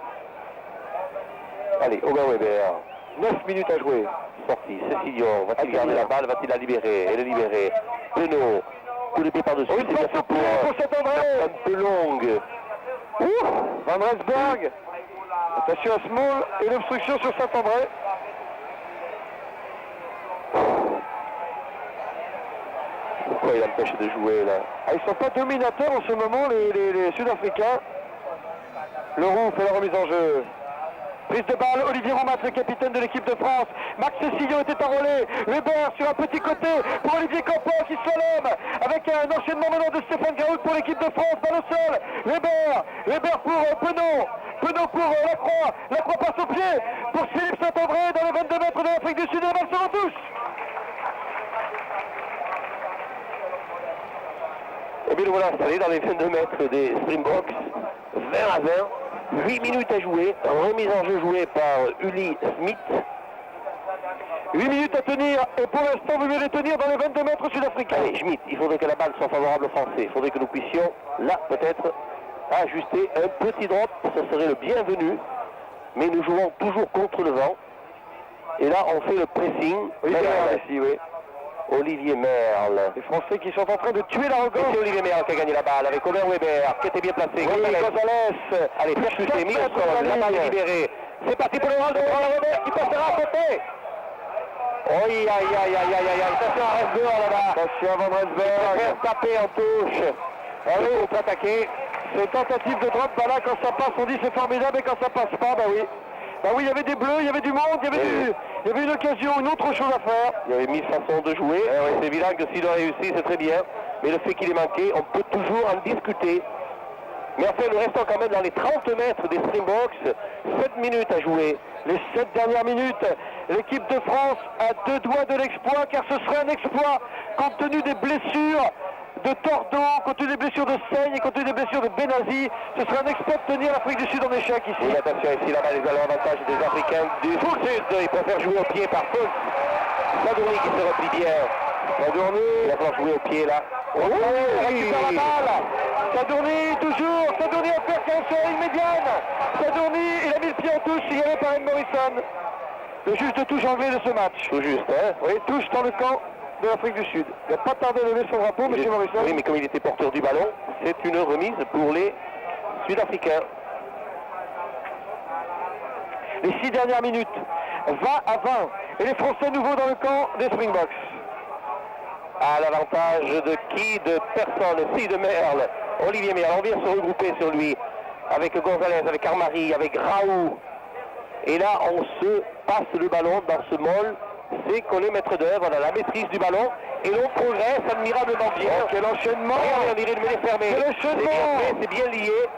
[SPEAKER 2] Allez, Robert Weber.
[SPEAKER 3] 9 minutes à jouer.
[SPEAKER 2] Sorti, Cécilion. Va-t-il garder la balle? Va-t-il la libérer? Elle est libérée. Penaud. Coup de pied par-dessus.
[SPEAKER 3] Une passe au pied pour Saint-André.
[SPEAKER 2] Un peu longue.
[SPEAKER 3] Van Resburg. Attention à Small et l'obstruction sur Saint-André.
[SPEAKER 2] Pourquoi il empêche de jouer là?
[SPEAKER 3] Ils ne sont pas dominateurs en ce moment, les Sud-Africains. Leroux fait la remise en jeu. Prise de balle, Olivier Roumat, le capitaine de l'équipe de France. Max Cécillon était enrôlé. Weber sur un petit côté pour Olivier Campos qui s'enlève avec un enchaînement maintenant de Stéphane Graoud pour l'équipe de France. Balle au sol. Weber pour Penaud. Penaud pour Lacroix. Lacroix passe au pied pour Philippe Saint-André dans les 22 mètres de l'Afrique du Sud. Et la balle se retouche.
[SPEAKER 2] Et bien le voilà installé dans les 22 mètres des Springboks. 20 à 20. 8 minutes à jouer, remise en jeu jouée par Uli Smith.
[SPEAKER 3] 8 minutes à tenir, et pour l'instant vous devez les tenir dans les 22 mètres sud-africains.
[SPEAKER 2] Allez, Schmitt, il faudrait que la balle soit favorable aux Français. Il faudrait que nous puissions, là, peut-être, ajuster un petit drop. Ce serait le bienvenu. Mais nous jouons toujours contre le vent. Et là, on fait le pressing. Olivier Merle.
[SPEAKER 3] Les Français qui sont en train de tuer l'arrogance.
[SPEAKER 2] C'est Olivier Merle qui a gagné la balle avec Robert Weber, qui était bien placé.
[SPEAKER 3] Gonzalez.
[SPEAKER 2] Allez, percuté, mis au sol, la balle est libérée. C'est parti pour le round de Weber qui passera à côté. Aïe, aïe, aïe, aïe, aïe, aïe, attention à Resburg là-bas.
[SPEAKER 3] Attention à Van Resburg.
[SPEAKER 2] Faire taper en touche. Allez, on peut attaquer.
[SPEAKER 3] C'est tentative de drop, bah là quand ça passe on dit c'est formidable et quand ça passe pas, bah oui. Bah oui, il y avait des bleus, il y avait du monde, il y avait une occasion, une autre chose à faire.
[SPEAKER 2] Il y avait 1000 façons de jouer. C'est évident que s'il a réussi, c'est très bien. Mais le fait qu'il ait manqué, on peut toujours en discuter. Mais enfin, nous restons quand même dans les 30 mètres des Springboks. 7 minutes à jouer.
[SPEAKER 3] Les 7 dernières minutes, l'équipe de France a 2 doigts de l'exploit, car ce serait un exploit compte tenu des blessures de Tordo, compte tenu des blessures de Seigne et compte tenu des blessures de Benazi. Ce sera un exploit de tenir l'Afrique du Sud en échec ici.
[SPEAKER 2] Et attention ici, là-bas, les avantages des Africains du Sud. Ils préfèrent jouer au pied par Fons. Sadourny qui se replie bien. Sadourny, il va falloir jouer au pied là.
[SPEAKER 3] Oh, il récupère la balle. Sadourny toujours. Sadourny a fait qu'un sur la ligne médiane. Sadourny, il a mis le pied en touche, signalé par Ed Morrison. Le juge de touche anglais de ce match.
[SPEAKER 2] Tout juste, hein?
[SPEAKER 3] Oui, touche dans le camp de l'Afrique du Sud. Il n'a pas tardé à lever son drapeau, M. Morrison.
[SPEAKER 2] Oui, mais comme il était porteur du ballon, c'est une remise pour les Sud-Africains.
[SPEAKER 3] Les 6 dernières minutes, 20 à 20. Et les Français nouveaux dans le camp des Springboks.
[SPEAKER 2] À l'avantage de qui? De personne. Si, de Merle. Olivier Merle, on vient se regrouper sur lui. Avec Gonzalez, avec Armari, avec Raoult. Et là, on se passe le ballon dans ce môle. C'est qu'on est maître d'œuvre, on a la maîtrise du ballon. Et l'on progresse admirablement bien.
[SPEAKER 3] Oh, quel enchaînement!
[SPEAKER 2] Et on dirait de mêler fermé.
[SPEAKER 3] Quel enchaînement!
[SPEAKER 2] C'est bien fait, c'est bien lié.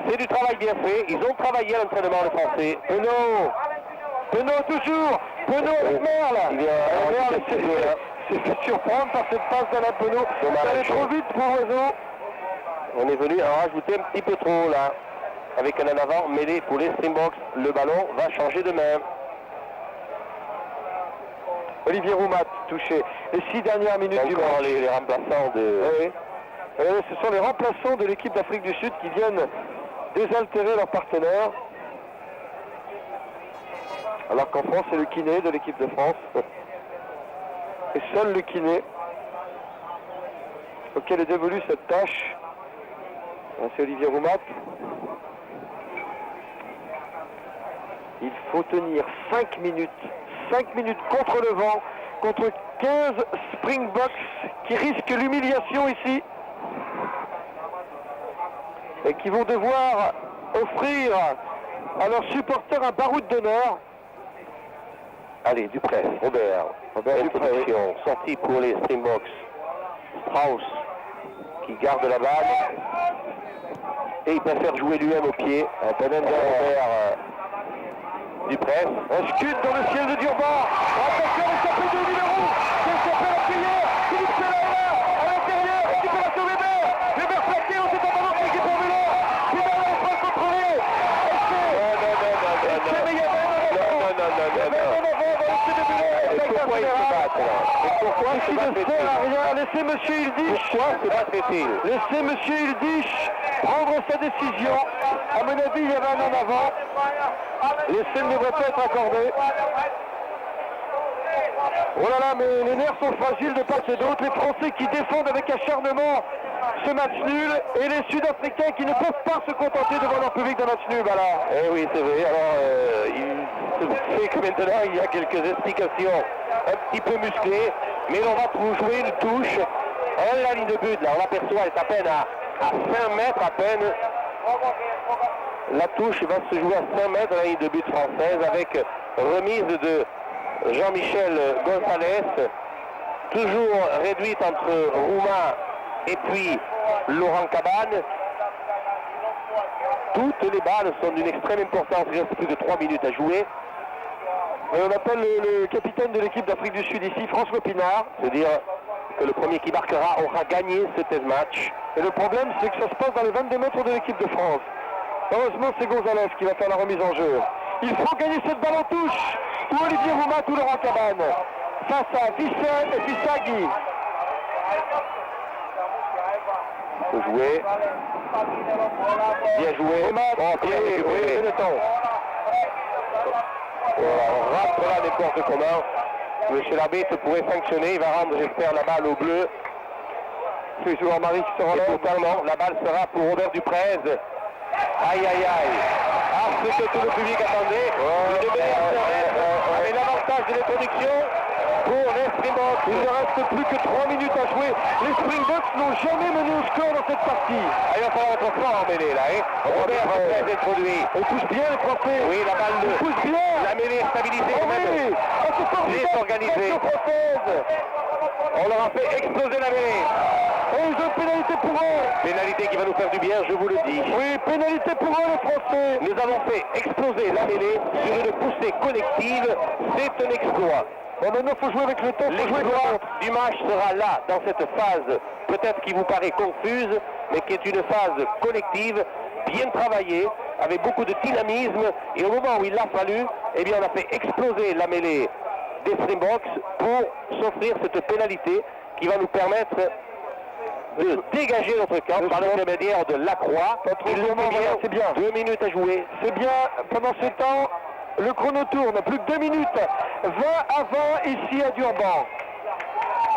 [SPEAKER 2] C'est du travail bien fait. Ils ont travaillé à l'entraînement, les Français.
[SPEAKER 3] Penaud toujours. Penaud avec Merle.
[SPEAKER 2] Merle
[SPEAKER 3] s'est fait surprendre par cette passe d'Alain Penaud. Ça allait trop vite pour Oiseau.
[SPEAKER 2] On est venu en rajouter un petit peu trop là. Avec un en avant mêlé pour les Springboks. Le ballon va changer de main.
[SPEAKER 3] Olivier Roumat touché. Les 6 dernières minutes du match.
[SPEAKER 2] Les remplaçants de...
[SPEAKER 3] Oui. Ce sont les remplaçants de l'équipe d'Afrique du Sud qui viennent désaltérer leurs partenaires. Alors qu'en France, c'est le kiné de l'équipe de France. Et seul le kiné auquel est dévolue cette tâche. C'est Olivier Roumat. Il faut tenir 5 minutes. 5 minutes contre le vent, contre 15 Springboks qui risquent l'humiliation ici. Et qui vont devoir offrir à leurs supporters un baroud d'honneur.
[SPEAKER 2] Allez, Dupré, Robert Dupré, sortie pour les Springboks. Strauss qui garde la balle. Et il préfère jouer lui-même au pied. Robert Dupré.
[SPEAKER 3] Un scud dans le ciel de Durban. Attention, il s'appelle de numéro. Il s'appelle la prière. Philippe Selaïla à l'intérieur. Récupération Weber. Weber plaqué, on s'est abandonné pour l'équipe pour Vélo. Weber est en train de contrôler.
[SPEAKER 2] Pourquoi il se bat là? Pourquoi
[SPEAKER 3] il ne sert à rien. Laissez monsieur Hildich.
[SPEAKER 2] Pourquoi se battrait-il?
[SPEAKER 3] Laissez monsieur Hildich prendre sa décision. À mon avis, il y avait un en avant. L'essai ne devrait pas être accordé. Oh là là, mais les nerfs sont fragiles de part et d'autre. Les Français qui défendent avec acharnement ce match nul et les Sud-Africains qui ne peuvent pas se contenter devant leur public d'un match nul. Voilà.
[SPEAKER 2] Eh oui, c'est vrai. Alors, il se fait que maintenant, il y a quelques explications un petit peu musclées. Mais on va jouer une touche. La ligne de but, là, on l'aperçoit, elle est à peine à 5 mètres à peine. La touche va se jouer à 5 mètres de la ligne de but française avec remise de Jean-Michel Gonzalez, toujours réduite entre Roumain et puis Laurent Cabane. Toutes les balles sont d'une extrême importance, il reste plus de 3 minutes à jouer.
[SPEAKER 3] Et on appelle le capitaine de l'équipe d'Afrique du Sud ici, François Pinard.
[SPEAKER 2] C'est-à-dire que le premier qui marquera aura gagné ce test match.
[SPEAKER 3] Et le problème, c'est que ça se passe dans les 22 mètres de l'équipe de France. Heureusement, c'est Gonzalez qui va faire la remise en jeu. Il faut gagner cette balle en touche. Ou Olivier Roumat ou Laurent Cabane. Face à Vissel et puis Sagui.
[SPEAKER 2] Il faut jouer. Bien joué.
[SPEAKER 3] Oh, bien récupéré.
[SPEAKER 2] On rentre là n'importe comment. Monsieur l'arbitre pourrait sanctionner. Il va rendre, j'espère, la balle au bleu.
[SPEAKER 3] C'est joueur Marie qui se relève.
[SPEAKER 2] Totalement. La balle sera pour Robert Dupré. Aïe aïe aïe. Ah, ce que tout le public attendait. Avec l'avantage de l'introduction pour les Springboks.
[SPEAKER 3] Il ne reste plus que 3 minutes à jouer. Les Springboks n'ont jamais mené au score dans cette partie.
[SPEAKER 2] Il va falloir être fort en mêlée là. Robert Dupré est introduit.
[SPEAKER 3] On touche bien les Français.
[SPEAKER 2] Oui, la balle
[SPEAKER 3] on touche bien.
[SPEAKER 2] La mêlée est stabilisée.
[SPEAKER 3] Oh oui.
[SPEAKER 2] C'est organisé. On leur a fait exploser la mêlée.
[SPEAKER 3] Et ils ont pénalité pour eux.
[SPEAKER 2] Pénalité qui va nous faire du bien, je vous le dis.
[SPEAKER 3] Oui, pénalité pour eux les Français.
[SPEAKER 2] Nous avons fait exploser la mêlée sur une poussée collective. C'est un exploit.
[SPEAKER 3] Bon, maintenant, il faut jouer avec le temps, il faut jouer avec le
[SPEAKER 2] L'exploit
[SPEAKER 3] temps.
[SPEAKER 2] du match sera là, dans cette phase, peut-être qui vous paraît confuse, mais qui est une phase collective, bien travaillée, avec beaucoup de dynamisme, et au moment où il l'a fallu, eh bien, on a fait exploser la mêlée des Springboks pour s'offrir cette pénalité qui va nous permettre de dégager notre camp par l'intermédiaire de Lacroix. Il le fait bien,
[SPEAKER 3] c'est bien.
[SPEAKER 2] 2 minutes à jouer.
[SPEAKER 3] C'est bien, pendant ce temps, le chrono tourne, plus que 2 minutes. 20 à 20 ici à Durban.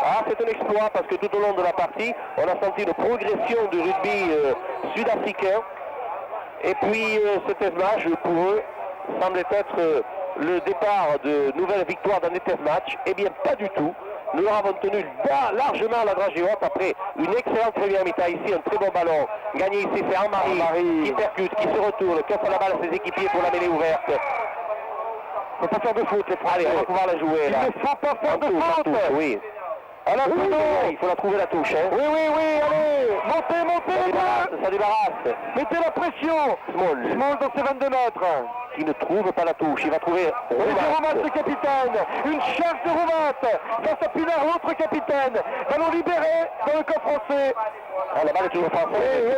[SPEAKER 2] Ah, c'est un exploit parce que tout au long de la partie, on a senti une progression du rugby sud-africain. Et puis ce test match, pour eux, semblait être le départ de nouvelles victoires dans les test matchs. Eh bien, pas du tout. Nous leur avons tenu largement la dragée haute après une excellente première mi-temps ici, un très bon ballon. Gagné ici, c'est Henri qui percute, qui se retourne, qui offre la balle à ses équipiers pour la mêlée ouverte.
[SPEAKER 3] Il ne faut pas faire de faute, les Français.
[SPEAKER 2] Allez, on va pouvoir la jouer là.
[SPEAKER 3] Il ne faut pas faire de faute.
[SPEAKER 2] Oui.
[SPEAKER 3] À la
[SPEAKER 2] Oui,
[SPEAKER 3] touche.
[SPEAKER 2] il faut la trouver la touche. Hein.
[SPEAKER 3] Oui, allez. Montez les deux.
[SPEAKER 2] Ça débarrasse.
[SPEAKER 3] Mettez la pression. Small dans ses 22 mètres.
[SPEAKER 2] Qui ne trouve pas la touche. Il va trouver
[SPEAKER 3] Olivier Roumat, le capitaine. Une charge de Roumat face à Pinard, l'autre capitaine. Ballon libéré dans le camp français.
[SPEAKER 2] Ah, la balle est toujours française.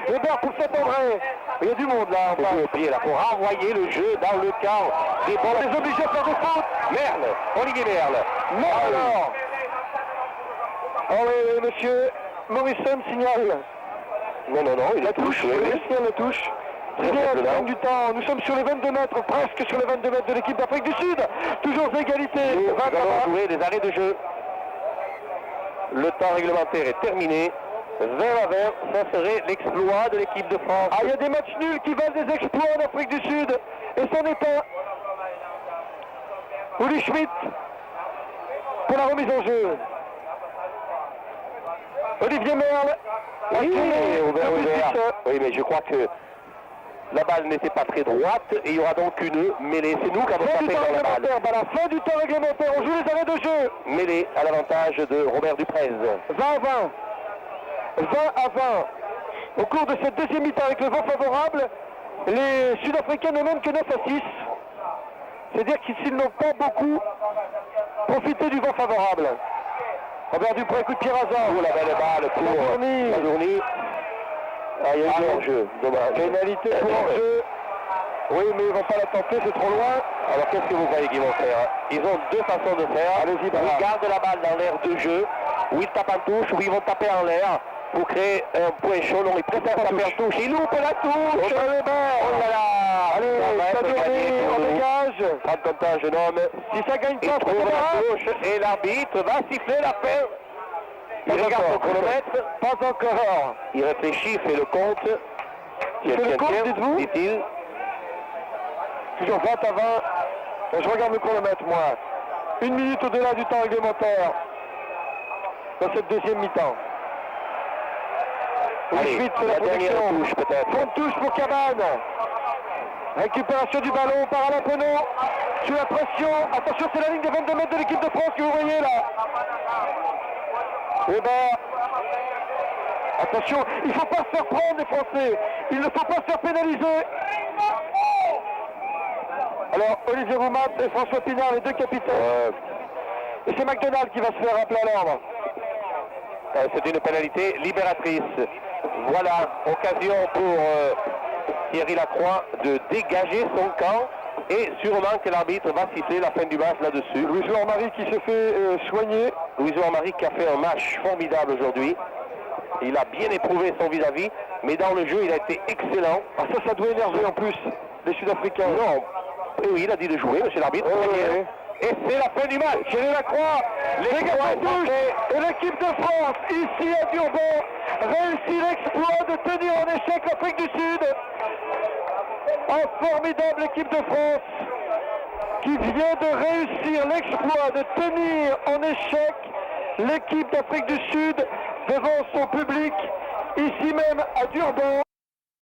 [SPEAKER 3] Hébert pour Saint-André. Il y a du monde là.
[SPEAKER 2] Il faut jouer au pied là pour renvoyer le jeu dans le camp des bons.
[SPEAKER 3] On les oblige à faire des fautes.
[SPEAKER 2] Merle, Olivier Merle.
[SPEAKER 3] Alors. Oui, monsieur Morrison signale.
[SPEAKER 2] Non, il la touche.
[SPEAKER 3] Oui, signale la touche. C'est bien, la fin du temps. Nous sommes sur les 22 mètres, presque sur les 22 mètres de l'équipe d'Afrique du Sud. Toujours égalité.
[SPEAKER 2] Nous allons jouer des arrêts de jeu. Le temps réglementaire est terminé. 20 à 20, ça serait l'exploit de l'équipe de France.
[SPEAKER 3] Ah, il y a des matchs nuls qui valent des exploits en Afrique du Sud. Et c'en est un. Uli Schmidt pour la remise en jeu. Olivier Merle.
[SPEAKER 2] Oui, mais je crois que la balle n'était pas très droite et il y aura donc une mêlée. C'est nous qui avons tapé dans la balle.
[SPEAKER 3] À la fin du temps réglementaire, on joue les arrêts de jeu.
[SPEAKER 2] Mêlée à l'avantage de Robert Duprez.
[SPEAKER 3] 20 à 20. Au cours de cette deuxième mi-temps avec le vent favorable, les Sud-Africains ne mènent que 9 à 6. C'est-à-dire qu'ils n'ont pas beaucoup profité du vent favorable. Robert Dupré, coup de pied rasant.
[SPEAKER 2] La belle balle pour Lazourny. Ah, il y a eu hors-jeu, dommage.
[SPEAKER 3] Pénalité pour hors-jeu. Oui, mais ils ne vont pas la tenter, c'est trop loin.
[SPEAKER 2] Alors qu'est-ce que vous croyez qu'ils vont faire? Ils ont deux façons de faire.
[SPEAKER 3] Allez-y,
[SPEAKER 2] ils gardent la balle dans l'air de jeu, ou ils tapent en touche, ou ils vont taper en l'air pour créer un point chaud. Non, ils préfèrent taper en touche. Ils loupent la touche.
[SPEAKER 3] Oh là là. Allez, Sadourny, on dégage.
[SPEAKER 2] Prends ton temps, jeune homme.
[SPEAKER 3] Si ça gagne pas,
[SPEAKER 2] trouve la touche et l'arbitre va siffler la fin. Il regarde son chronomètre.
[SPEAKER 3] Pas encore.
[SPEAKER 2] Il réfléchit, fait le compte.
[SPEAKER 3] Il fait le compte, dites-vous,
[SPEAKER 2] dit-il.
[SPEAKER 3] Toujours 20 à 20. Je regarde le chronomètre, moi. 1 minute au-delà du temps réglementaire. Dans cette deuxième mi-temps.
[SPEAKER 2] Allez, la dernière touche peut-être.
[SPEAKER 3] Bonne touche pour Cabane. Récupération du ballon par Alain Penaud. Sous la pression. Attention, c'est la ligne des 22 mètres de l'équipe de France que vous voyez là. Et ben, attention, il ne faut pas se faire prendre les Français. Il ne faut pas se faire pénaliser. Alors, Olivier Roumat et François Pinard, les deux capitaines. Et c'est McDonald qui va se faire rappeler à l'ordre.
[SPEAKER 2] C'est une pénalité libératrice. Voilà, occasion pour Thierry Lacroix de dégager son camp. Et sûrement que l'arbitre va siffler la fin du match là-dessus.
[SPEAKER 3] Louis-Jean Marie qui se fait soigner.
[SPEAKER 2] Louis-Jean Marie qui a fait un match formidable aujourd'hui. Il a bien éprouvé son vis-à-vis, mais dans le jeu, il a été excellent.
[SPEAKER 3] Ah, ça doit énerver en plus les Sud-Africains.
[SPEAKER 2] Non, et oui, il a dit de jouer, monsieur l'arbitre.
[SPEAKER 3] Oui.
[SPEAKER 2] Et c'est la fin du match.
[SPEAKER 3] Thierry Lacroix, les gars et l'équipe de France, ici à Durban, réussit l'exploit de tenir en échec l'Afrique du Sud. Un formidable équipe de France qui vient de réussir l'exploit de tenir en échec l'équipe d'Afrique du Sud devant son public, ici même à Durban.